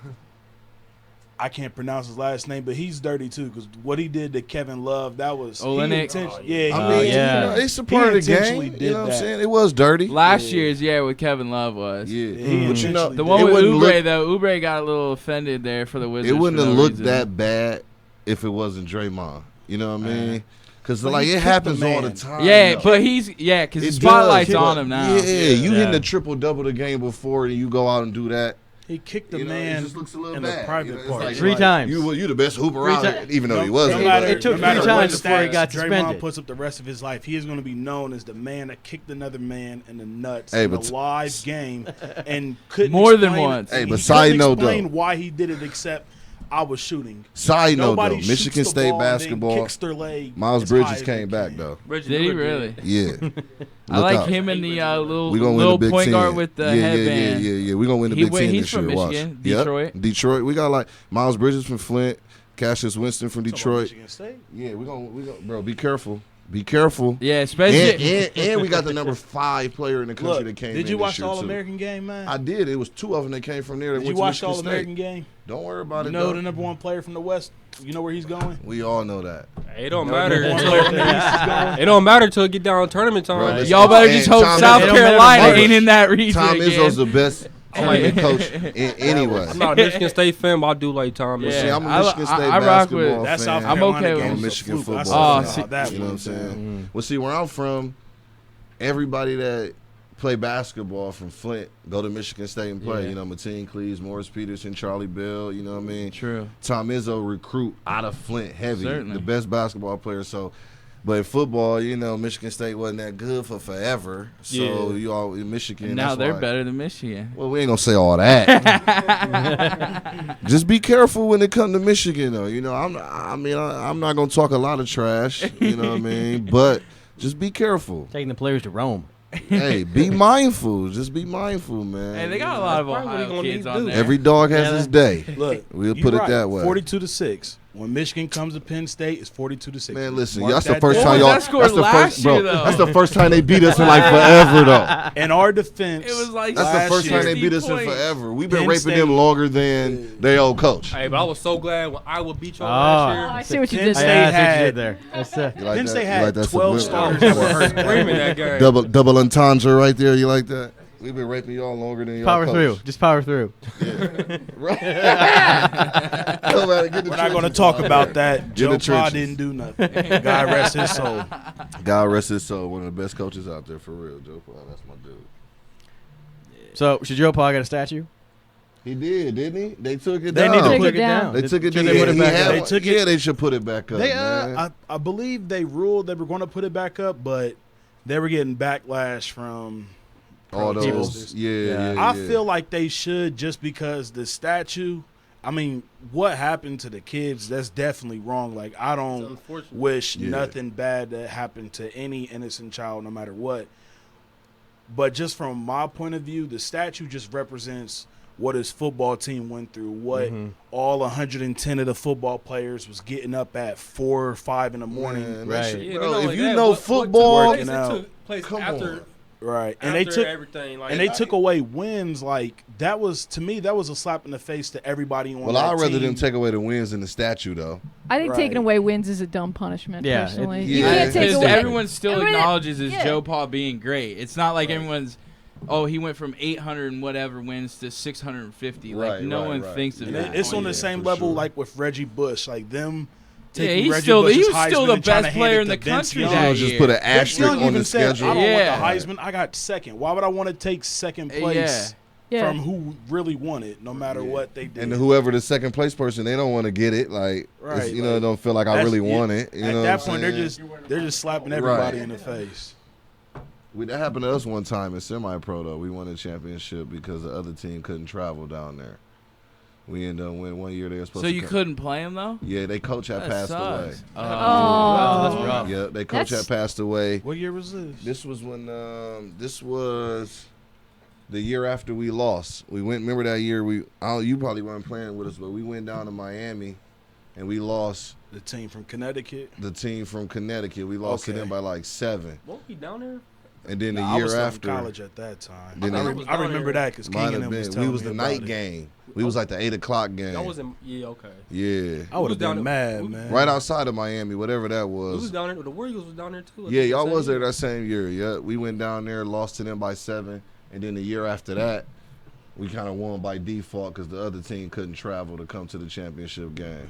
I can't pronounce his last name, but he's dirty too. Because what he did to Kevin Love, that was Olenek? Yeah, I mean, yeah. you know, it's a part of the intentionally game. did You know what I'm that. saying? It was dirty. Last year's with Kevin Love was. Yeah. He But you know, intentionally The did one it with wouldn't Oubre look- though, Oubre got a little offended there for the Wizards. It wouldn't for have no looked reason. that bad if it wasn't Draymond. You know what I mean? Because But like he it kicked the happens all the man. time. Yeah, though. but he's because the It spotlight's does, on but him now. Yeah, you Yeah. hitting a triple double the game before, and you go out and do that. He kicked the You know, it man just looks a little in bad. the private You know, it's part. like- Three times. You the best hooper Three out there, even though he wasn't. No matter, It took no matter three what times before he stats got Draymond suspended. puts up the rest of his life, he is going to be known as the man that kicked another man in the nuts Hey, in a but live game and couldn't More than explain- once. Hey, he but couldn't side note, explain though. why he did it except I was shooting. Side note though, Nobody shoots Michigan the State ball and then basketball. kicks their leg Miles as high Bridges as came they back can. though. Did he really? Yeah. I Look like out. him and the little We gonna win little the Big point Ten. guard with the headband. Yeah. We gonna win the He Big went- Ten he's this from year. Watch. Michigan, Yep. Detroit. Detroit. We got like Miles Bridges from Flint, Cassius Winston from Talking about Detroit. Michigan State? Yeah, we gonna bro. Be careful. Be careful. Yeah, especially And we got the number 5 player in the country Look, that came. did you in watch this the year, too. All-American game, man? I did. It was 2 of them that came from there. That Did you went to watch the Michigan All-American State. game? Don't worry about You it. know though. the number 1 player from the West? You know where he's going? We all know that. It don't No, matter. number 1 player from the East is going? It don't matter till it get down tournament time. Bro, listen, y'all better and just hope Tom South Izzo- Carolina Tom ain't in that region Tom again. Izzo's the best tournament coach anyway. I'm not a Michigan State fan, but I do like Tom. Yeah. See, I'm a I- Michigan State I rock with- basketball That fan. South I'm Carolina okay with- game I'm a was a Michigan fluke. I football saw fan. that You know what I'm one. saying? Well, see, where I'm from, everybody that play basketball from Flint go to Michigan State and play. Yeah. You know, Mateen Cleaves, Morris Peterson, Charlie Bell. You know what I mean? True. Tom Izzo recruit out of Flint heavy, Certainly. the best basketball player. So, but in football, you know, Michigan State wasn't that good for forever. So Yeah. you all in Michigan. And now that's they're why- better than Michigan. Well, we ain't gonna say all that. Just be careful when it comes to Michigan, though. You know, I'm not gonna talk a lot of trash. You know what I mean? But just be careful. Taking the players to Rome. Hey, be mindful. Just be mindful, man. Hey, they got a lot of That's probably what he Ohio gonna kids need to on do. there. Every dog has Yeah. his day. Look, We'll you put it right. that way. 42-6. When Michigan comes to Penn State, it's 42-6. Man, listen, Mark that's the that first down. time What was y'all. that score That's the last first, bro. year, though? That's the first time they beat us in like forever, though. In our defense, It was like That's the last first time year, they beat us in 50 points. forever. We've been Penn raping State- them longer than their old coach. Hey, but I was so glad when Iowa beat y'all Oh, last I see what you Penn did State there. Yeah, I see what you had- did there. That's You like Penn that? State You had like that 12 subliminal? starters that were hurt. year. Screaming that game. Double entendre right there. You like that? We've been raping y'all longer than y'all Power coach. through. Just power through. Yeah. Right. We're not going to talk about that. Joe Pa trenches. didn't do nothing. God rest his soul. God rest his soul. One of the best coaches out there, for real. Joe Pa, that's my dude. So should Joe Pa get a statue? He did, didn't he? They took it They down. need to Take put it down. They took it Should down. they put it back up? They took it- Yeah, they should put it back up, They, man. I believe they ruled they were going to put it back up, but they were getting backlash from All those. protesters. Yeah. I feel like they should, just because the statue. I mean, what happened to the kids? That's definitely wrong. Like, I It's don't unfortunate. wish Yeah. nothing bad that happened to any innocent child, no matter what. But just from my point of view, the statue just represents what his football team went through, what all 110 of the football players was getting up at 4 or 5 in the morning. Man, Right. that shit- Yeah, bro, not if only you that, know what football, Working out. took place Come after, on. Right. And after they took everything. Like, and they took away wins. Like, that was, to me, that was a slap in the face to everybody on well, that I'd rather team. them take away the wins than the statue, though. I think taking Right. away wins is a dumb punishment. Yeah, Personally, it- you yeah. can't take Because away. everyone still Everyone- acknowledges his yeah. Joe Pa being great. It's not like everyone's, oh, he went from 800 and whatever wins to 650. Like, Right, no right, one right. thinks of And that. it's on yeah, the same for level sure. like with Reggie Bush. Like, them Yeah, taking he's Reggie still Bush's he was Heisman still the and trying to best hand player it in the to Vince country Young. that Just year. put an Vince asterisk Young on even the said, schedule. I don't Yeah. want the Heisman. I got second. Why would I want to take second place Yeah. from who really won it, no matter what they did? And whoever the second place person, they don't want to get it. Like, Right, you know, like, don't feel like I That's- really yeah, want it. You At know that what point, I'm they're saying? just slapping everybody Right. in the face. That happened to us one time in semi-pro, though. We won a championship because the other team couldn't travel down there. We ended up winning one year. They were supposed So to you couldn't play him though? Yeah, they coach had That passed away. sucks. Oh. That's rough. Yeah, they coach That's- had passed away. What year was this? This was when this was the year after we lost. We went. Remember that year? You probably weren't playing with us, but we went down to Miami, and we lost The team from Connecticut. the team from Connecticut. We lost to Okay. them by like 7. Won't he down there? And then the Nah, I year was still in after, college at that time. Then I, they- I remember that because King might and have them was been. telling We was me the about night it. game. We was like the 8 o'clock game. I was in. Yeah, okay. Yeah, I would have down been there- mad, man. right outside of Miami, whatever that We was was. down there. The Warriors was down there too. I Yeah, think, y'all the was same there year. that same year. Yeah, we went down there, lost to them by 7, and then the year after that, we kind of won by default because the other team couldn't travel to come to the championship game.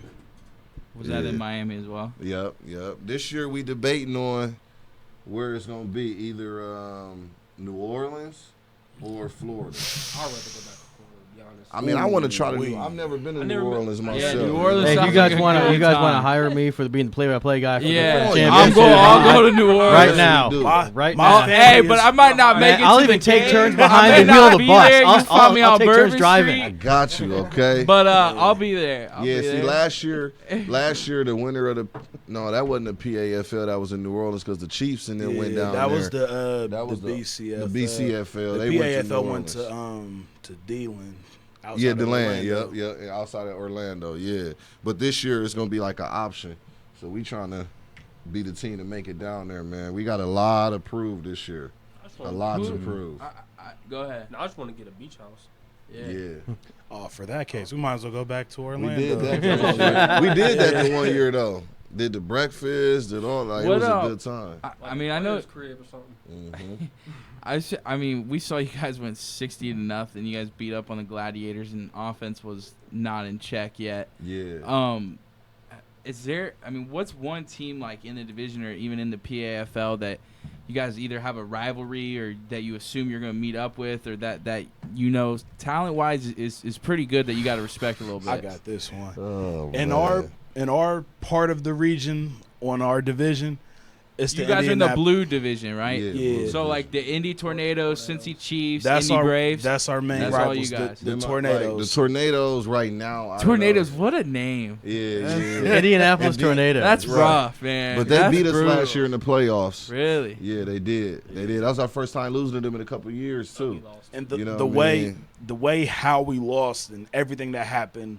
Was that in Yeah. Miami as well? Yep. This year we debating on where it's gonna be, either New Orleans or Florida. I'd rather go back to Florida, to be honest. I mean, I want to try to. Ooh-wee. I've never been to I New never been- Orleans Yeah, myself. New Orleans Hey, if sounds you guys like a want to, great you guys want to time. hire me for being the play-by-play guy for Yeah, the I'm championship? going. I'll go to New Orleans right now. Dude. Right my now. family Hey, is- but I might not make Man, it. I'll to even the take game. turns I behind may the wheel of not the be bus. there. You I'll find me on take turns Bourbon driving. I Street. got you. Okay. But I'll be there. I'll Yeah, be see, there. last year, the winner of that wasn't the PAFL. That was in New Orleans because the Chiefs and then went down that there. was the That was the BCFL. the BCFL. The They went to PAFL New went Orleans. to D-Land. outside Yeah, of DeLand. Orlando. Yep, outside of Orlando. Yeah, but this year it's gonna be like an option. So we trying to be the team to make it down there, man. We got a lot to prove this year. I just A wanna- lot to Who- prove. Go ahead. No, I just want to get a beach house. Yeah. Oh, for that case, we might as well go back to We Orlando. did that. We did that the one year though. Did the breakfast, did all like it What was up? a good time. I mean, I know. His crib or something. Mhm. I mean, we saw you guys went 60-0. You guys beat up on the Gladiators, and offense was not in check yet. Yeah. Is there? I mean, what's one team like in the division or even in the PAFL that you guys either have a rivalry or that you assume you're going to meet up with, or that you know talent-wise is pretty good that you got to respect a little bit? I got this one. Oh, in man. our part of the region on our division, it's You the guys are in the Indianap- blue division, right? Yeah, Yeah. blue So like the Indy Tornadoes, Cincy Chiefs, That's Indy our Braves. that's our main That's all rivals. you guys. The Them, like, Tornadoes. the Tornadoes right now. I don't Tornadoes. know. What a name. Yeah. Indianapolis Tornadoes. That's Right. rough, man. But they That's beat us brutal. last year in the playoffs. Really? Yeah, they did. They did. That was our first time losing to them in a couple of years too. and You know the what I way mean? the way how we lost and everything that happened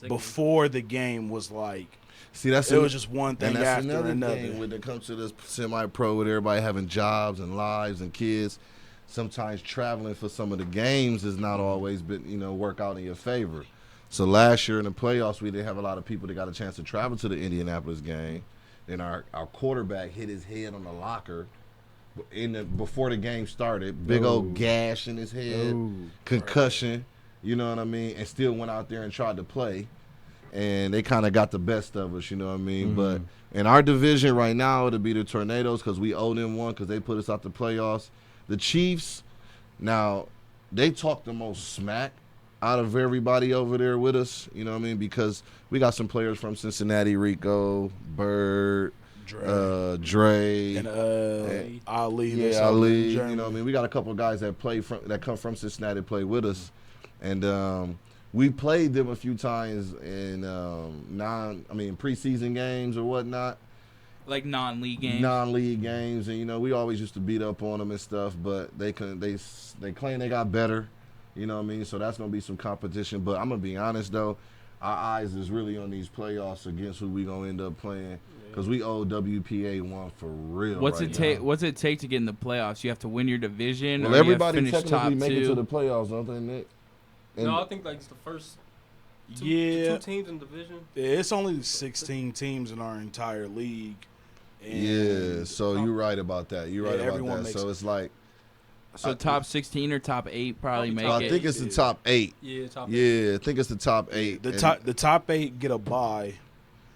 before the game was like See, that's it was just one thing and that's after another another. thing when it comes to this semi-pro with everybody having jobs and lives and kids. Sometimes traveling for some of the games has not always been, work out in your favor. So last year in the playoffs, we didn't have a lot of people that got a chance to travel to the Indianapolis game. Then our quarterback hit his head on the locker before the game started. Big old gash in his head, concussion. You know what I mean? And still went out there and tried to play. And they kind of got the best of us, you know what I mean? But in our division right now, it'll be the Tornadoes because we owe them one because they put us out the playoffs. The Chiefs, now, they talk the most smack out of everybody over there with us, you know what I mean? Because we got some players from Cincinnati, Rico, Bird, Dre, and Ali. Yeah, Ali. You know what I mean? We got a couple of guys that come from Cincinnati to play with us. And we played them a few times in preseason games or whatnot. Like non-league games. Non-league games, and you know we always used to beat up on them and stuff. But they claim they got better, you know what I mean. So that's gonna be some competition. But I'm gonna be honest though, our eyes is really on these playoffs against who we gonna end up playing because we owe WPA one for real. What's it take to get in the playoffs? You have to win your division. Well, or everybody you have to finish technically top make it two? to the playoffs, don't they, Nick? No, I think like it's the first two teams in the division. Yeah, it's only 16 teams in our entire league. And yeah, so you're right about that. You're right about that. So it's like, so top 16 or top 8 probably make it. I think it's the top 8. Yeah, top 8. Yeah, I think it's the top 8. The top 8 get a bye.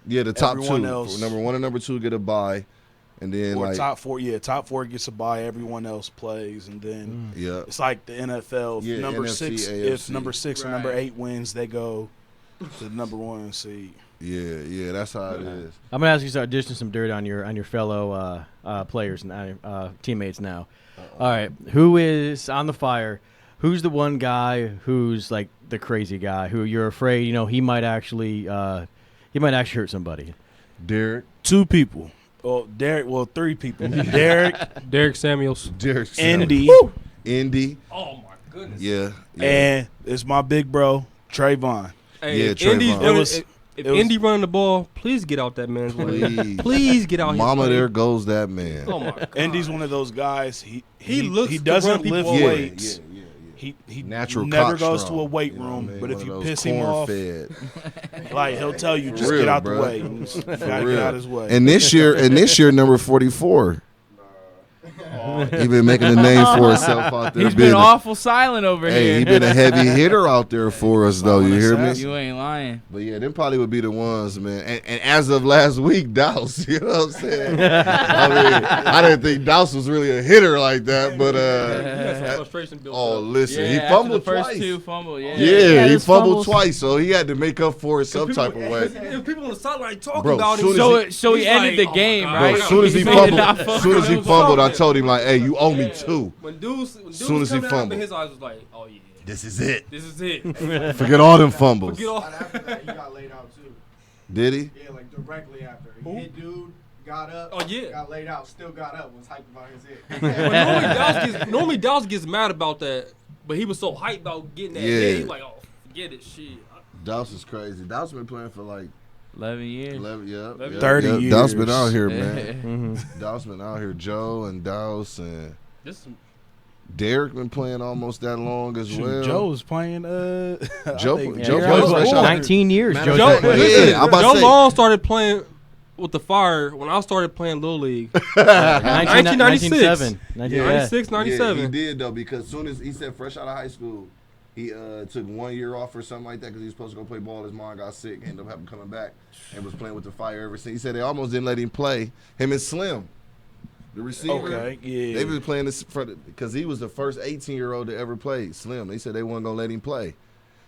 Yeah, the top Everyone 2, else, number 1 and number 2 get a bye, and then or like top 4. Yeah, top 4 gets a bye. Everyone else plays, and then it's like the NFL. If number NFC, 6, AFC. if number 6 or number 8 wins, they go to the number 1 seed. Yeah, that's how it is. I'm gonna ask you to start dishing some dirt on your fellow players and teammates now. All right, who is on the Fire? Who's the one guy who's like the crazy guy who you're afraid he might actually hurt somebody? Derek. 2 people. Well, Derek. Well, 3 people. Derek Samuels. Indy. Indy. Oh my goodness. Yeah. And it's my big bro Trayvon. Hey, yeah, Trayvon. If Indy running the ball, please get out that man's way. Please get out. Mama, his way. there goes that man. Oh my God. Indy's one of those guys. He looks doesn't to run lift people over. weights. He Natural never cock goes strong, to a weight you know room, what I mean? but if One you of those piss him off, corn-fed. like he'll tell you, just real, get out bro. the way. You just gotta get out his way. And this year, number 44. He been making a name for himself out there. He's been awful silent over hey, here. He been a heavy hitter out there for us, though. You hear me? You ain't lying. But yeah, them probably would be the ones, man. And as of last week, Douse, you know what I'm saying? I mean, I didn't think Douse was really a hitter like that, but listen, he fumbled the first twice. 2 fumbled, Yeah, he fumbled twice, so he had to make up for it some type of way. If people on the sideline talking Bro, about him, so he ended the game, right? Bro, as soon as he fumbled, I told him like, "Hey, you owe me 2." When dudes soon as he coming out, fumbled, his eyes was like, "Oh yeah, this is it. this is it." Forget all them fumbles. Forget all. After that, he got laid out too. Did he? Yeah, like directly after. He hit dude, got up. Oh yeah. Got laid out, still got up. Was hyped about his hit. But normally Dallas gets mad about that, but he was so hyped about getting that hit. He's like, "Oh, forget it, shit." Douse is crazy. Douse been playing for like 11 years. 30 years. Douse been out here, man. Douse been out here. Joe and Douse and Derek been playing almost that long as well. Joe's playing. Joe played fresh out. 19 years. Man, Joe Joe Long started playing with the Fire when I started playing Little League. 1996. 96, 97. Yeah, he did though because soon as he said fresh out of high school, he took 1 year off or something like that because he was supposed to go play ball. His mom got sick, ended up having coming back, and was playing with the Fire ever since. He said they almost didn't let him play. Him and Slim, the receiver. Okay, yeah. They been playing this because he was the first 18-year-old to ever play Slim. They said they weren't gonna let him play,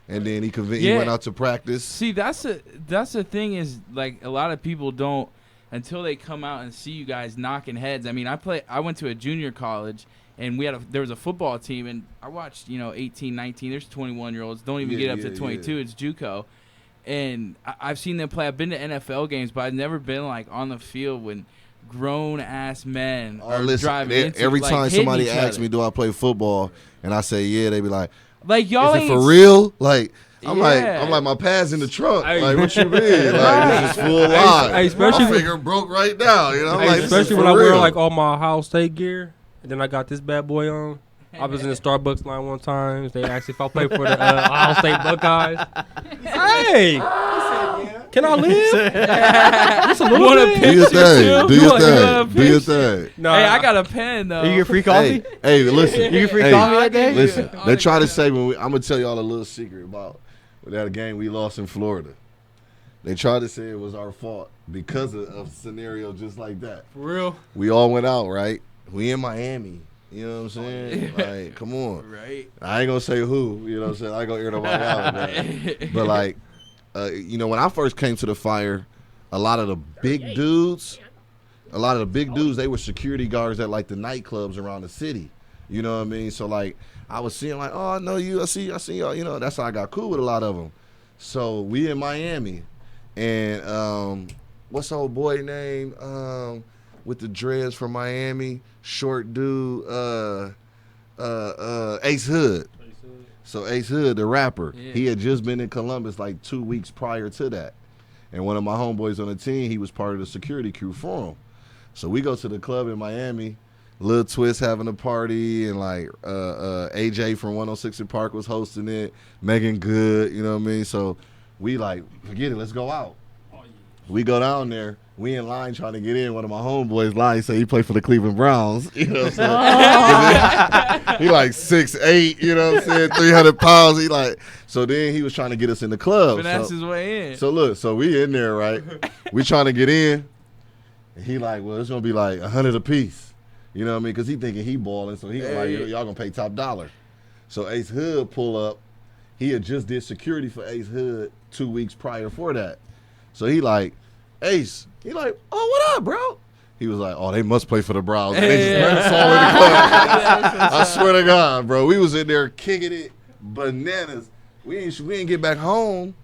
and then he went out to practice. See, that's the thing is like a lot of people don't until they come out and see you guys knocking heads. I mean, I went to a junior college. And there was a football team, and I watched, 18, 19. There's 21-year-olds. Don't even get up to 22. It's JUCO. And I've seen them play. I've been to NFL games, but I've never been, like, on the field when grown-ass men are driving into every like, time somebody hitting each asks other. me, do I play football? And I say, yeah, they be like, y'all is it ain't for real? Like, I'm Yeah. like, my pad's in the trunk. Hey. Like, what you mean? Like, this is full lie. Hey, especially my finger broke right now. You know, Hey, like, especially when I wear like all my Ohio State gear, and then I got this bad boy on. I was in the Starbucks line one time. They asked if I played for the Ohio State Buckeyes. Hey, can I live? Just a little bit. Do your thing. Do your thing. Do your thing. No, Hey, I got a pen though. You get free coffee? Hey, listen. You get free Hey, coffee that day? Listen, they try to say I'm gonna tell y'all a little secret about that game we lost in Florida. They tried to say it was our fault because of a scenario just like that. For real? We all went out, right? We in Miami. You know what I'm saying? Like, come on. Right. I ain't gonna say who. You know what I'm saying? I ain't gonna air nobody out. But like, when I first came to the Fire, a lot of the big dudes, they were security guards at like the nightclubs around the city. You know what I mean? So like, I was seeing like, oh, I know you. I see y'all. You know, that's how I got cool with a lot of them. So we in Miami, and what's the old boy name with the dreads from Miami? Short dude, Ace Hood. So Ace Hood, the rapper, he had just been in Columbus like 2 weeks prior to that. And one of my homeboys on the team, he was part of the security crew for him. So we go to the club in Miami, Lil Twist having a party, and like AJ from 106 in Park was hosting it, Megan Good, you know what I mean? So we like, forget it, let's go out. We go down there. We in line trying to get in. One of my homeboys lying, say he played for the Cleveland Browns. You know what I'm saying? He like 6'8", you know what I'm saying, 300 pounds. He like, so then he was trying to get us in the club. Finesse his way in. So look, so we in there, right? We trying to get in. And he like, well, it's going to be like 100 a piece. You know what I mean? Because he thinking he balling, so he like, y'all going to pay top dollar. So Ace Hood pull up. He had just did security for Ace Hood 2 weeks prior for that. So he like, Ace, he like, oh, what up, bro? He was like, oh, they must play for the Browns. And they just ran us all in the club. I swear to God, bro. We was in there kicking it bananas. We ain't get back home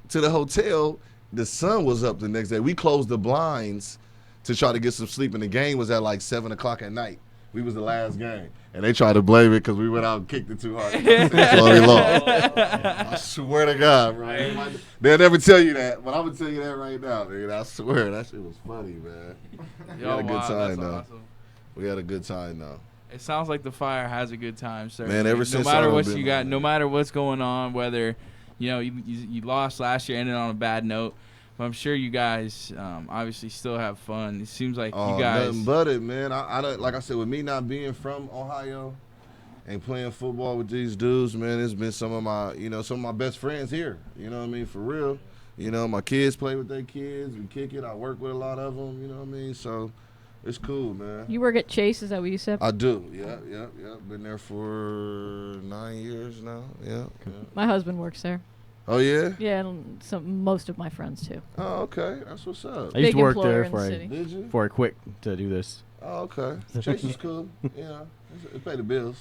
to the hotel. The sun was up the next day. We closed the blinds to try to get some sleep, and the game was at like 7 o'clock at night. We was the last game. And they tried to blame it because we went out and kicked it too hard. So we lost. I swear to God, bro. They'll never tell you that, but I'm going to tell you that right now, dude. I swear, that shit was funny, man. We had a good time, though. Awesome. We had a good time, though. It sounds like the Fire has a good time, sir. Man, ever since no matter what you got, no matter what's going on, whether you lost last year, ended on a bad note. But I'm sure you guys obviously still have fun. It seems like you guys. Nothing but it, man. I don't, like I said, with me not being from Ohio and playing football with these dudes, man, it's been some of my best friends here. You know what I mean? For real. You know, my kids play with their kids. We kick it. I work with a lot of them. You know what I mean? So it's cool, man. You work at Chase? Is that what you said? I do. Yeah. Been there for 9 years now. Yeah. My husband works there. Oh, yeah? Yeah, and most of my friends, too. Oh, okay. That's what's up. I used to work there before I quit to do this. Oh, okay. Chase is cool. Yeah. It pay the bills.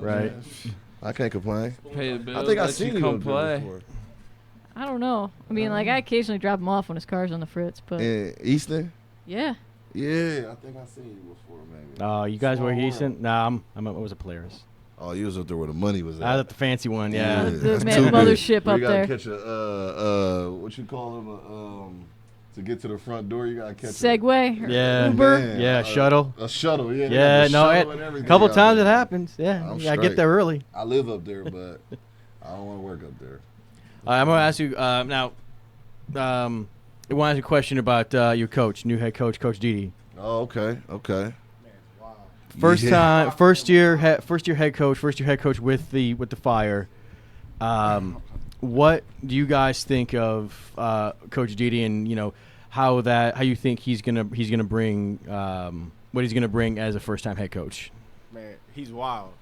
Right. I can't complain. Pay the bills. I think I've seen you come play before. I don't know. I mean, like, I occasionally drop him off when his car's on the fritz, but. In Easton? Yeah. Yeah, I think I've seen you before, maybe. Oh, you guys were Easton? Nah, I was at Polaris. Oh, you was up there where the money was at. I was at the fancy one, yeah. The mothership up there. You gotta catch a, what you call them, to get to the front door, you gotta catch Segway? Yeah. Uber? Man, yeah, shuttle. A shuttle, yeah. Yeah, no, a couple times it happens. Yeah, you gotta get there early. I live up there, but I don't want to work up there. I'm gonna ask you now. I want to ask you a question about your coach, new head coach, Coach Didi. Oh, okay. First year head coach with the Fire. What do you guys think of Coach Didi, and how you think he's gonna bring what he's gonna bring as a first time head coach? Man, he's wild.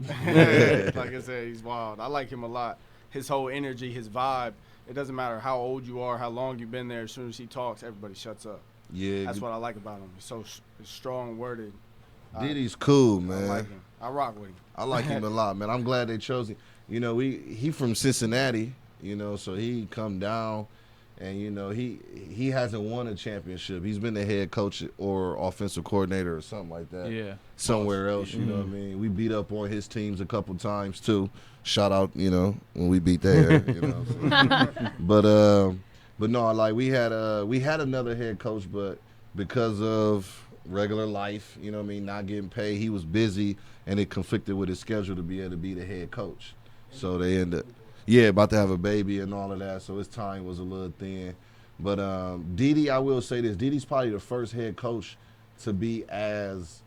Like I said, he's wild. I like him a lot. His whole energy, his vibe. It doesn't matter how old you are, how long you've been there. As soon as he talks, everybody shuts up. Yeah, that's what I like about him. He's so strong worded. Didi's cool, man. I like him. I rock with him. I like him a lot, man. I'm glad they chose him. He from Cincinnati, so he come down, and he hasn't won a championship. He's been the head coach or offensive coordinator or something like that. Yeah. Somewhere else, you know what I mean? We beat up on his teams a couple times too. Shout out, when we beat there, But no, like we had another head coach, but because of regular life, you know what I mean, not getting paid. He was busy, and it conflicted with his schedule to be able to be the head coach. So they ended up, about to have a baby and all of that, so his time was a little thin. But Dede, I will say this, Dede's probably the first head coach to be as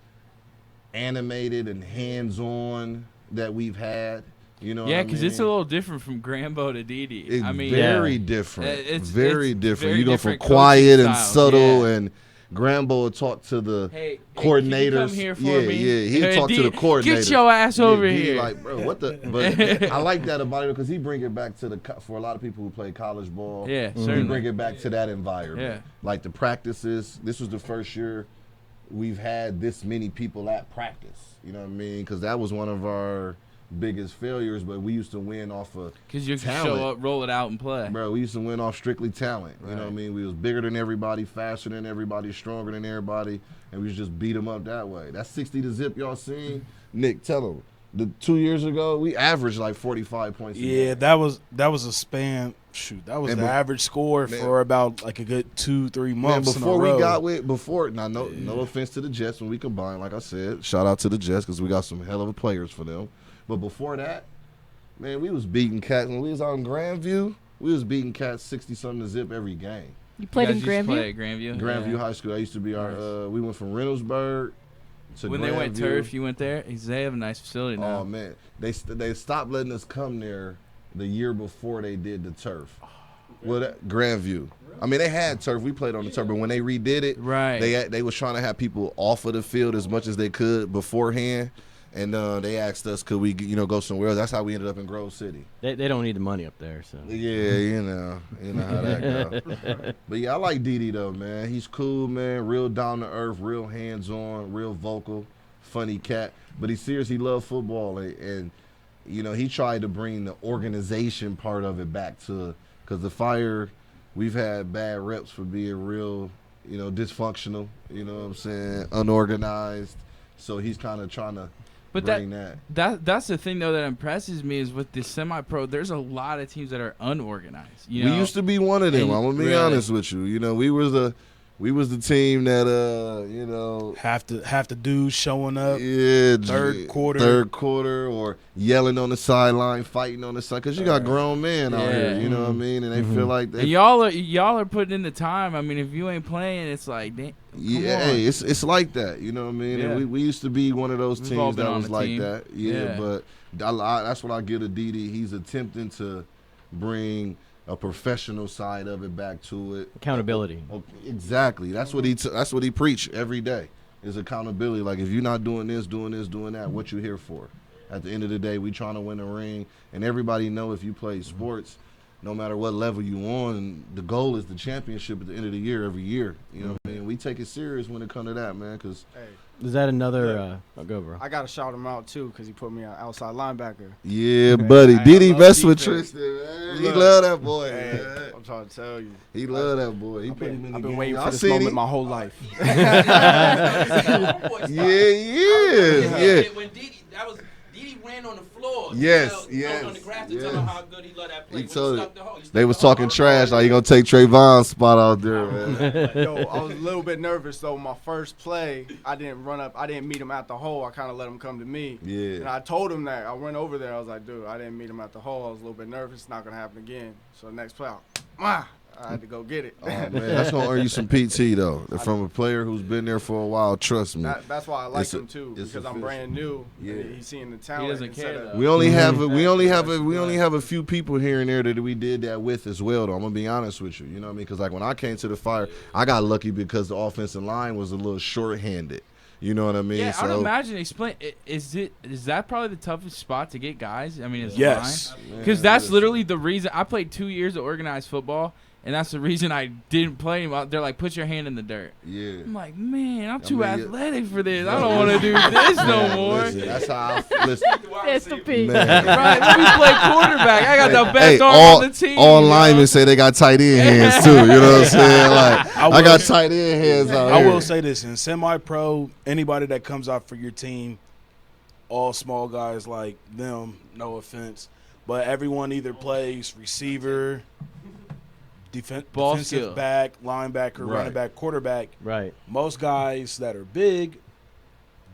animated and hands-on that we've had. You know, yeah, because it's a little different from Grambo to Dede. It's I mean, very different. It's very different. You go from different quiet coaching and styles, subtle, yeah. and Grambo will talk to the coordinators. Can you come here for me? He'll talk to the coordinators. Get your ass over here. Like, bro, what the? But I like that about it because he bring it back to for a lot of people who play college ball. Yeah, he certainly. bring it back to that environment. Yeah. Like the practices. This was the first year we've had this many people at practice. You know what I mean? Because that was one of our biggest failures, but we used to win off of because you talent. show up, roll it out, and play. Bro, we used to win off strictly talent. Right. You know what I mean? We was bigger than everybody, faster than everybody, stronger than everybody, and we just beat them up that way. That 60 to zip y'all seen, Nick, tell them. The 2 years ago, we averaged like 45 points. Yeah, that was a span. Shoot, that was the average score for about like a good 2-3 months. Man, before in a row. we got with no offense to the Jets when we combined, like I said, shout out to the Jets because we got some hell of a players for them. But before that, man, we was beating cats when we was out in Grandview. We was beating cats 60-something to zip every game. You played in Grandview? Play at Grandview? Grandview High School. That used to be our. We went from Reynoldsburg to when Grandview. they went turf, you went there. They have a nice facility now. Oh man, they stopped letting us come there the year before they did the turf. Well, Grandview. I mean, they had turf. We played on the turf, but when they redid it, right, they was trying to have people off of the field as much as they could beforehand. And they asked us, could we, go somewhere else? That's how we ended up in Grove City. They don't need the money up there, so. Yeah, you know how that goes. But yeah, I like Dede though, man. He's cool, man. Real down to earth, real hands on, real vocal, funny cat. But he's serious. He loves football, and he tried to bring the organization part of it back to, because the Fire, we've had bad reps for being real, dysfunctional. You know what I'm saying? Unorganized. So he's kind of trying to. But that's the thing though that impresses me is with the semi-pro. There's a lot of teams that are unorganized. We used to be one of them. I'm gonna be honest with you. We was the team that half the dudes showing up. Yeah, third quarter, or yelling on the sideline, fighting on the side, because you got grown men out here. You know what I mean, and they feel like they. And y'all are putting in the time. I mean, if you ain't playing, it's like damn. Hey, it's like that. You know what I mean? Yeah. And we used to be one of those teams that was like team. that. Yeah. But that's what I give to Dede. He's attempting to bring a professional side of it back to it. Accountability. Exactly. That's what he preach every day is accountability. Like, if you're not doing this, doing that, what you here for? At the end of the day, we trying to win a ring. And everybody know if you play sports, no matter what level you on, the goal is the championship at the end of the year every year. You know what I mean? We take it serious when it comes to that, man, because is that another go, bro? I got to shout him out, too, because he put me on outside linebacker. Yeah, buddy. Dede mess with Tristan, man. He love that boy, man. I'm trying to tell you. He love that boy. He put him in the game. I've been waiting for this moment my whole life. Yeah. When Dede ran on the floor. Yes. On the grass to tell him how good he loved that play. He told it. They was talking trash. Like, you gonna take Trayvon's spot out there, man. Yo, I was a little bit nervous though. My first play, I didn't run up. I didn't meet him at the hole. I kind of let him come to me. Yeah. And I told him that. I went over there. I was like, dude, I didn't meet him at the hole. I was a little bit nervous. It's not gonna happen again. So the next play, I had to go get it. Oh, man, that's gonna earn you some PT though. From a player who's been there for a while. Trust me. That's why I like him too, because I'm brand new. Yeah, he's seeing the talent. He doesn't care. We only have a few people here and there that we did that with as well. Though I'm gonna be honest with you. You know what I mean? Because like when I came to the Fire, I got lucky because the offensive line was a little short-handed. You know what I mean? Yeah, I would imagine. Explain. Is that probably the toughest spot to get guys? I mean, is yes, because that's literally the reason I played 2 years of organized football. And that's the reason I didn't play him. They're like, put your hand in the dirt. Yeah. I'm like, man, I'm too athletic for this. I don't want to do this no more. Listen, that's how I listen. It's the P. Right, let me play quarterback. I got the best arm on the team. All linemen say they got tight end hands too. You know what I'm saying? Like, I got tight end hands out I here. will say this, in semi-pro, anybody that comes out for your team, all small guys like them, no offense, but everyone either plays receiver, Ball defensive skill. back, linebacker, Right. running back, quarterback. Right. Most guys that are big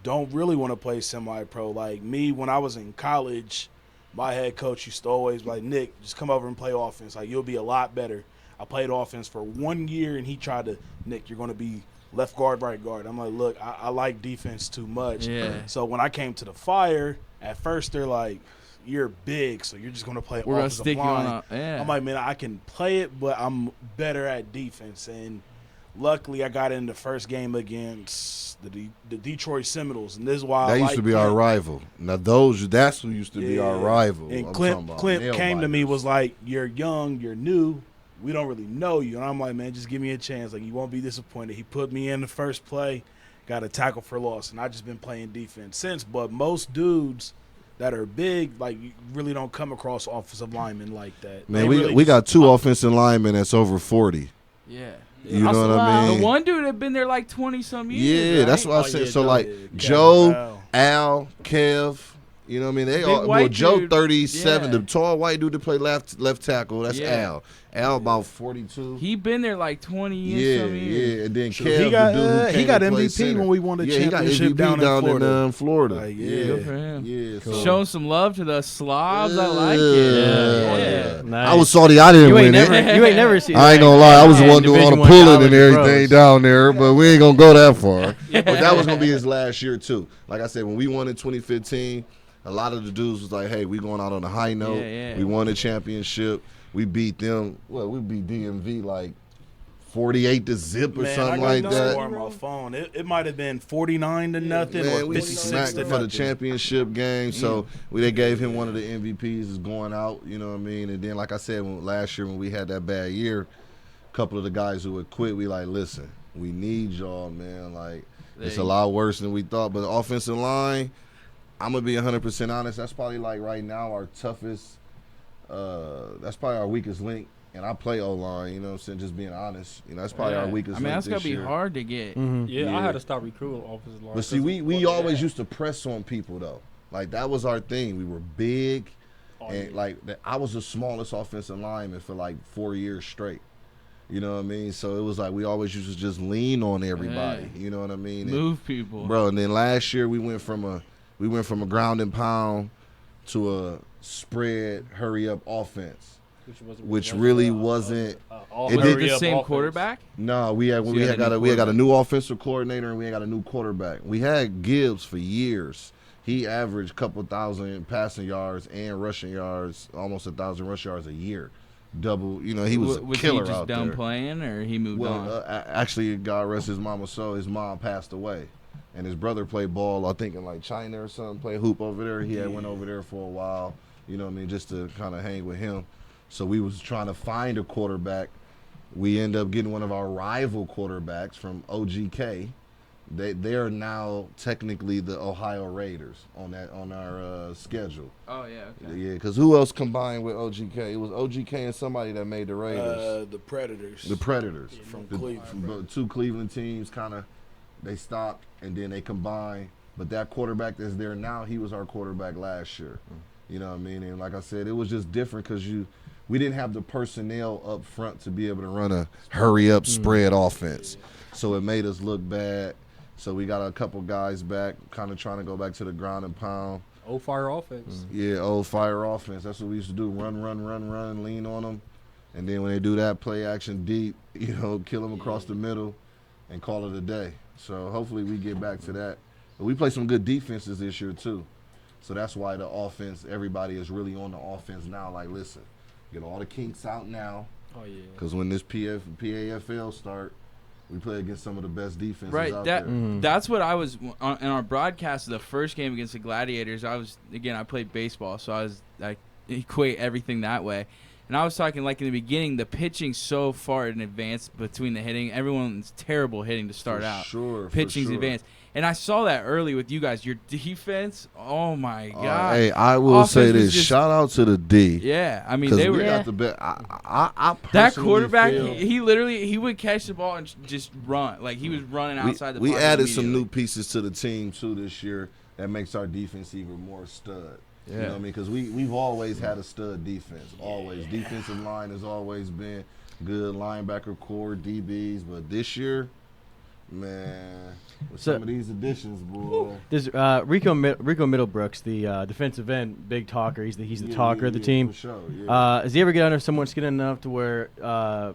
don't really want to play semi-pro. Like me, when I was in college, my head coach used to always be like, Nick, just come over and play offense. Like, you'll be a lot better. I played offense for 1 year, and he tried to, Nick, you're going to be left guard, right guard. I'm like, look, I like defense too much. Yeah. So when I came to the Fire, at first they're like, you're big, so you're just going to play We're gonna offensive stick you line. on. Yeah. I'm like, man, I can play it, but I'm better at defense. And luckily, I got in the first game against the Detroit Seminoles, and this is why That I used like to be our Clint. rival. Now that's who used to be our rival. And I'm Clint talking about came nail to me, biters. was like, you're young, you're new, we don't really know you. And I'm like, man, just give me a chance. Like, you won't be disappointed. He put me in the first play, got a tackle for loss, and I just been playing defense since. But most dudes that are big, like, you really don't come across offensive linemen like that. Man, They we really we got just- 2 offensive linemen that's over 40. Yeah. You know what I mean? The one dude had been there like 20-some years. Yeah, right? that's what I Oh, said. yeah, So Joe, like yeah, Joe, Kevin, Al, Kev, you know what I mean? They Big all well, white Joe dude. 37, Yeah. the tall white dude that play left tackle. That's Yeah. Al. Al about 42. He been there like 20 years. Yeah, some years. yeah, and then Sure. Kev, He got the dude who he came got to play MVP center. when we won the Yeah, he got championship MVP down in Florida. Florida. Like, yeah. Good for him. Yeah, so. Showing some love to the Slavs. I like it. Yeah. Yeah. Nice. I was salty I didn't You ain't win never, it. you ain't never seen. I ain't gonna lie, I was the Yeah, one doing all the Division I pulling college and everything pros. down there, but we ain't gonna go that far. But that was gonna be his last year too. Like I said, when we won in 2015, a lot of the dudes was like, "Hey, we going out on a high note. Yeah. We won a championship. We beat them. Well, we beat DMV like 48-0 or Man, something I like got the that." score on my phone. It might have been 49-0 Man, or we 56 smacked to for the nothing. championship game, so they gave him one of the MVPs is going out. You know what I mean? And then, like I said, last year when we had that bad year, a couple of the guys who had quit, we like, listen, we need y'all, man. Like, it's a lot worse than we thought. But the offensive line, I'm gonna be 100% honest. That's probably like right now our toughest. That's probably our weakest link. And I play O-line, you know what I'm saying, just being honest. You know, that's probably our weakest I mean, link that's this gotta be year. hard to get. Yeah, I had to stop recruiting offensive line. But see, we always used to press on people though. Like that was our thing. We were big, and like I was the smallest offensive lineman for like 4 years straight. You know what I mean? So it was like we always used to just lean on everybody. You know what I mean? Move people, bro. And then last year we went from a ground and pound to a spread hurry up offense. Which really wasn't. Was it the same quarterback? No, we had got a new offensive coordinator and we had got a new quarterback. We had Gibbs for years. He averaged a couple thousand passing yards and rushing yards, almost 1,000 rush yards a year. Double, you know, he was a killer he just out done there. playing, or he moved on? Actually, God rest his mama soul. His mom passed away, and his brother played ball. I think in like China or something, played hoop over there. He had went over there for a while. You know what I mean, just to kind of hang with him. So we was trying to find a quarterback. We end up getting one of our rival quarterbacks from OGK. They are now technically the Ohio Raiders on our schedule. Oh yeah, okay. Yeah, because who else combined with OGK? It was OGK and somebody that made the Raiders. The Predators. The Predators from Cleveland. Two Cleveland teams kind of they stopped and then they combined. But that quarterback that's there now, he was our quarterback last year. You know what I mean? And like I said, it was just different because we didn't have the personnel up front to be able to run a hurry up spread offense. So it made us look bad. So we got a couple guys back, kind of trying to go back to the ground and pound. Old fire offense. Yeah, old fire offense. That's what we used to do. Run, lean on them. And then when they do that, play action deep, you know, kill them across the middle and call it a day. So hopefully we get back to that. But we play some good defenses this year too. So that's why the offense, everybody is really on the offense now. Like, listen, get all the kinks out now. Oh, yeah. Because when this PAFL start, we play against some of the best defenses Right, out there. That's what I was in our broadcast of the first game against the Gladiators. I played baseball, so I equate everything that way. And I was talking like in the beginning, the pitching so far in advance between the hitting. Everyone's terrible hitting to start out. Sure, pitching's advanced. And I saw that early with you guys. Your defense, oh my god! Hey, I will say this: shout out to the D. Yeah, I mean they were got the best. I that personally quarterback. feel- He literally would catch the ball and just run. Like he was running outside the. We pocket added some immediately. new pieces to the team too this year that makes our defense even more stud. You know what I mean? Because we've always had a stud defense. Always. Defensive line has always been good linebacker core, DBs. But this year, man, with some of these additions, boy. There's Rico Middlebrooks, the defensive end, big talker. He's the talker of the team. For sure, yeah. Does he ever get under someone's skin enough to where so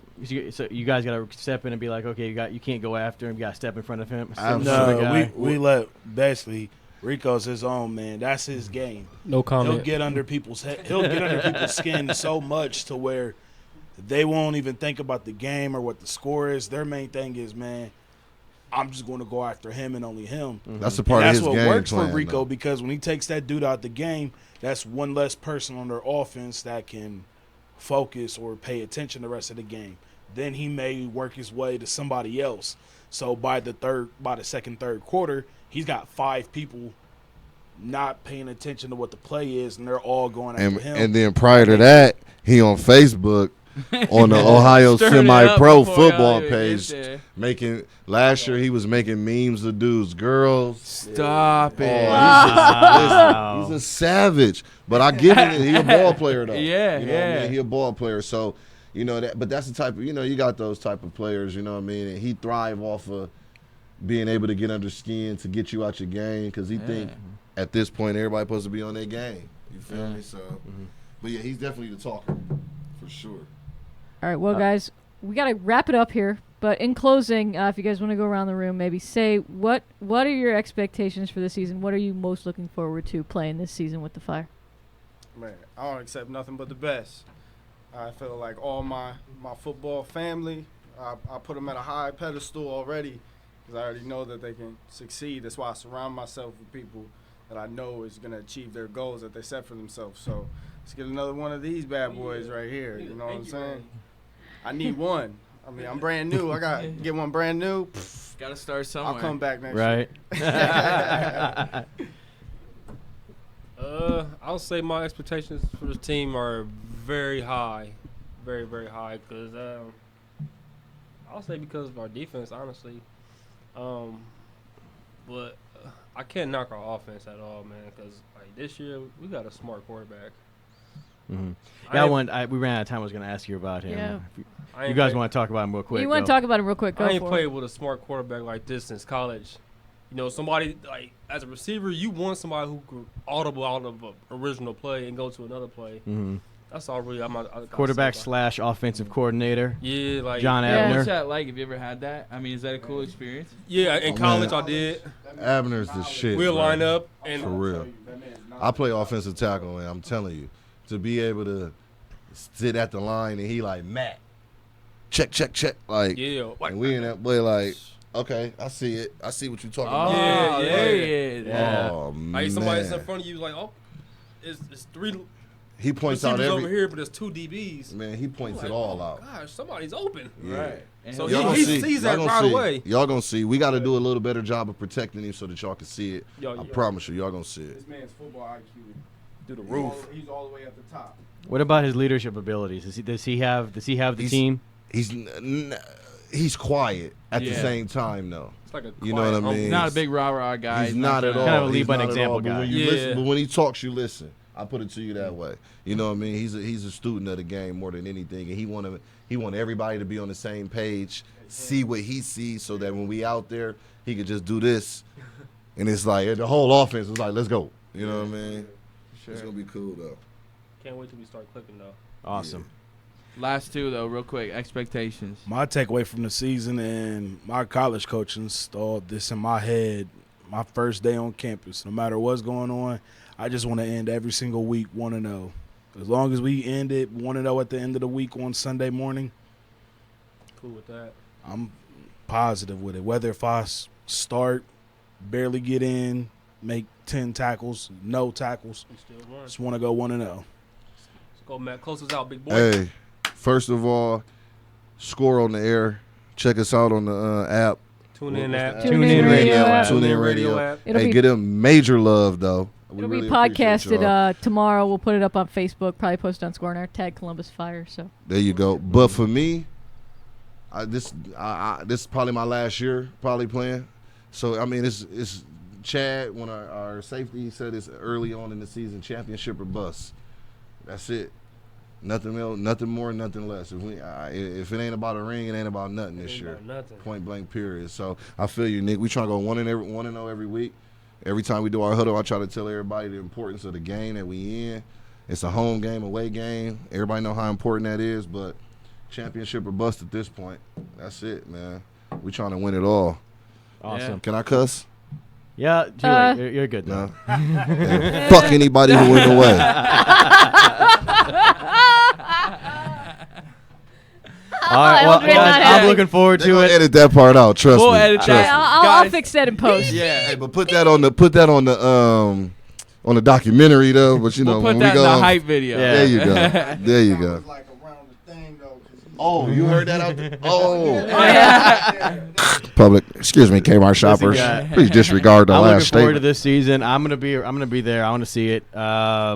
you guys got to step in and be like, okay, you can't go after him, you got to step in front of him? No, we let basically Rico's his own man. That's his game. No comment. He'll get under people's skin so much to where they won't even think about the game or what the score is. Their main thing is, man, I'm just going to go after him and only him. That's a part of his game. That's what works for Rico though. because when he takes that dude out the game, that's one less person on their offense that can focus or pay attention the rest of the game. Then he may work his way to somebody else. So by the second, third quarter, he's got 5 people not paying attention to what the play is, and they're all going after him. And then prior to that, he on Facebook on the Ohio Semi-Pro football page last year he was making memes of dudes, girls. Stop it. He's a savage. But I give it, he a ball player though. Yeah, you know what I mean? He a ball player. So, but that's the type of, you got those type of players, you know what I mean? And he thrive off of being able to get under skin to get you out your game because he think at this point everybody supposed to be on their game. You feel me? So, but yeah, he's definitely the talker for sure. All right, well, guys, we got to wrap it up here. But in closing, if you guys want to go around the room, maybe say what are your expectations for this season? What are you most looking forward to playing this season with the Fire? Man, I don't accept nothing but the best. I feel like all my football family, I put them at a high pedestal already because I already know that they can succeed. That's why I surround myself with people that I know is going to achieve their goals that they set for themselves. So let's get another one of these bad boys right here. You know what I'm saying? I need one. I mean, I'm brand new. I got to get one brand new. Got to start somewhere. I'll come back next year. Right. I'll say my expectations for this team are very high. Very, very high. Because I'll say because of our defense, honestly. But I can't knock our offense at all, man, because this year we got a smart quarterback. Mm-hmm. Yeah, we ran out of time. I was going to ask you about him. Yeah. You guys want to talk about him real quick? You want to talk about him real quick? Go I ain't for played it. with a smart quarterback like this since college. Somebody as a receiver, you want somebody who could audible out of an original play and go to another play. Mm-hmm. That's all really. Quarterback / offensive coordinator. Yeah, like John Abner. What's that like? Have you ever had that? I mean, is that a cool experience? Yeah, in college I did. Abner's the shit. We'll bro. line up and for real. I play offensive tackle, and I'm telling you, to be able to sit at the line and he like Matt, check, like and we in that play like. Okay, I see it. I see what you're talking about. Yeah. Oh, like somebody's in front of you, like, it's 3. He points out over here, but there's 2 DBs. Man, he points it all out. Gosh, somebody's open. Yeah. Right. And so he sees that right away. Y'all gonna see. We got to do a little better job of protecting him so that y'all can see it. I promise you, y'all gonna see it. This man's football IQ through the roof. He's all the way at the top. What about his leadership abilities? Does he have the team? He's quiet at the same time, though. It's like you know what I mean? He's not a big rah-rah guy. He's not at all. Kind of a lead by an example guy. But when he talks, you listen. I put it to you that way. You know what I mean? He's a student of the game more than anything, and he want everybody to be on the same page, see what he sees, so that when we out there, he could just do this, and it's like the whole offense is like, let's go. You know what I mean? Sure. It's gonna be cool though. Can't wait till we start clicking though. Awesome. Last 2 though, real quick. Expectations. My takeaway from the season and my college coaching installed this in my head. My first day on campus, no matter what's going on, I just want to end every single week 1-0. As long as we end it 1-0 at the end of the week on Sunday morning, cool with that. I'm positive with it. Whether if I start, barely get in, make 10 tackles, no tackles, just want to go 1-0. Let's go, Matt. Close us out, big boy. Hey, first of all, Score on the air. Check us out on the app. TuneIn app. TuneIn Radio app. Hey, get him major love though. It'll be podcasted tomorrow. We'll put it up on Facebook. Probably post it on Score on Air. Tag Columbus Fire. So there you go. But for me, this is probably my last year probably playing. So I mean, it's Chad when our safety said it's early on in the season, championship or bust. That's it. Nothing more, nothing less. If it ain't about a ring, it ain't about nothing this year. Nothing. Point blank, period. So I feel you, Nick. We try to go 1-0 every week. Every time we do our huddle, I try to tell everybody the importance of the game that we in. It's a home game, away game. Everybody know how important that is, but championship or bust at this point. That's it, man. We trying to win it all. Awesome. Can I cuss? Yeah, Julie, you're good No. now. Hey, fuck anybody who went away. All right, well, guys, I'm looking forward They to gonna it. edit that part out. Trust We'll me. edit Trust that. me. I'll Guys. fix that in post. Yeah. Hey, but put that on the documentary though. But you know We'll when put we that go in the hype video. Yeah. There you go. There you go. Oh, you heard that out there? Oh. Public, excuse me, Kmart shoppers. guy. Please disregard the I'm last looking forward to statement. this season. I'm gonna be there. I want to see it.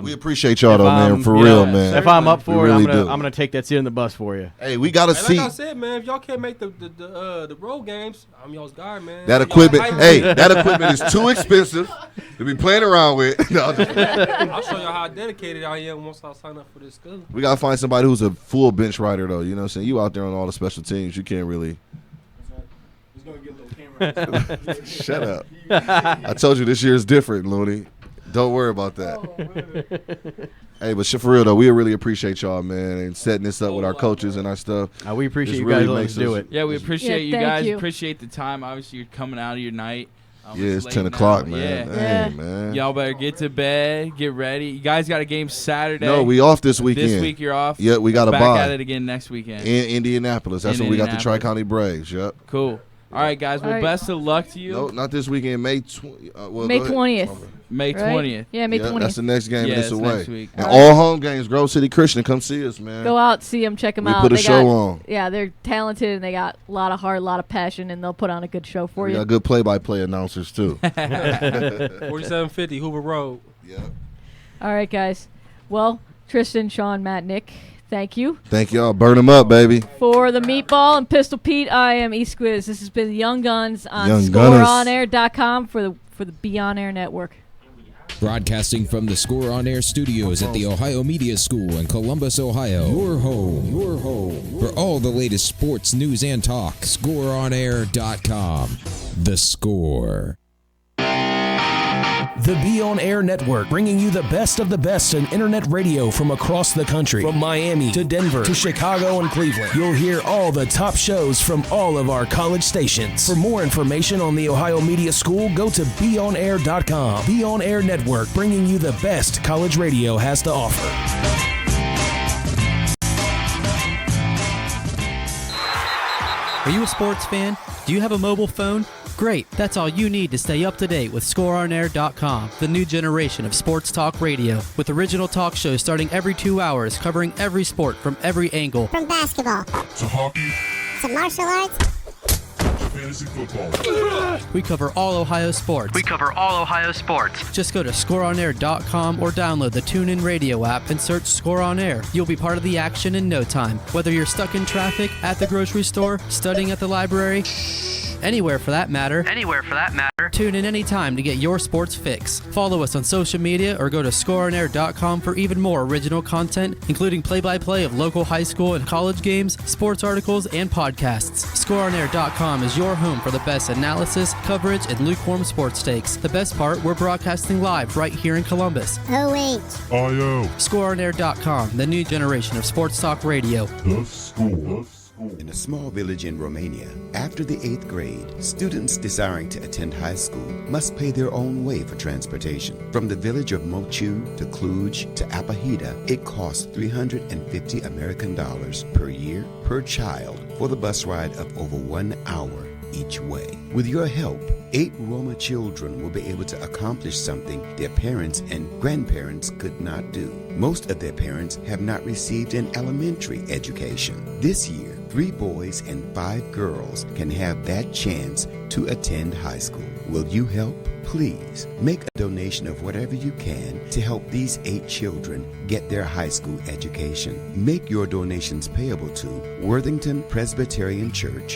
We appreciate y'all if though, man. I'm- For you real, know, man. If I'm up We for it, really do. I'm gonna take that seat on the bus for you. Hey, we got a Hey, seat. like I said, man, if y'all can't make the road games, I'm y'all's guy, man. That Y'all equipment, hype hey, me. that equipment is too expensive to be playing around with. No, I'll show y'all how dedicated I am once I sign up for this school. we gotta find somebody who's a full bench rider though. You know what I'm saying? You out there on all the special teams, you can't really. He's gonna get a little camera. Shut up. I told you this year is different, Looney. Don't worry about that. Hey, but shit, for real though, we really appreciate y'all, man, and setting this up with our coaches and our stuff. We appreciate This you really guys letting makes us do us- it. Yeah, we appreciate you thank guys. you. Appreciate the time. Obviously, you're coming out of your night. Yeah, it's late 10 now. o'clock, man. Yeah. Dang, man. Y'all better get to bed, get ready. You guys got a game Saturday. No, we off this weekend. This week you're off. Yeah, we got a Back bye. at it again next weekend. In Indianapolis. That's when we got the Tri-County Braves. Yep. Cool. All right, guys. Well, All right. best of luck to you. No, not this weekend. May 20th. May 20th. May Right? 20th. Yeah, May 20th. That's the next game, Yeah, and it's it's away. next week. And All all home games, Grove City Christian, come see us, man. Go out, see them, check them We out. put a They show got- on. Yeah, they're talented and they got a lot of heart, a lot of passion, and they'll put on a good show for We you. got good play-by-play announcers too. 4750 Hoover Road. Yeah. All right, guys. Well, Tristan, Sean, Matt, Nick, thank you. Thank y'all. Burn them up, baby. For the Meatball and Pistol Pete, I am E Squiz. This has been Young Guns on Young Gunners. ScoreOnAir.com for the Be On Air Network. Broadcasting from the Score On Air studios at the Ohio Media School in Columbus, Ohio. Your home for all the latest sports news and talk. ScoreOnAir.com. The Score. The Be On Air Network, bringing you the best of the best in internet radio from across the country. From Miami to Denver to Chicago and Cleveland. You'll hear all the top shows from all of our college stations. For more information on the Ohio Media School, go to BeOnAir.com. Be On Air Network, bringing you the best college radio has to offer. Are you a sports fan? Do you have a mobile phone? Great, that's all you need to stay up to date with ScoreOnAir.com, the new generation of sports talk radio, with original talk shows starting every 2 hours, covering every sport from every angle. From basketball to hockey to martial arts to fantasy football. We cover all Ohio sports. Just go to ScoreOnAir.com or download the TuneIn Radio app and search Score On Air. You'll be part of the action in no time. Whether you're stuck in traffic, at the grocery store, studying at the library, anywhere for that matter. Tune in anytime to get your sports fix. Follow us on social media or go to ScoreOnAir.com for even more original content, including play-by-play of local high school and college games, sports articles, and podcasts. ScoreOnAir.com is your home for the best analysis, coverage, and lukewarm sports takes. The best part, we're broadcasting live right here in Columbus. OH. ScoreOnAir.com, the new generation of sports talk radio. The Score. In a small village in Romania, after the 8th grade, students desiring to attend high school must pay their own way for transportation. From the village of Mochu to Cluj to Apahida, it costs $350 American per year per child for the bus ride of over 1 hour each way. With your help, 8 Roma children will be able to accomplish something their parents and grandparents could not do. Most of their parents have not received an elementary education. This year, 3 boys and 5 girls can have that chance to attend high school. Will you help? Please make a donation of whatever you can to help these 8 children get their high school education. Make your donations payable to Worthington Presbyterian Church,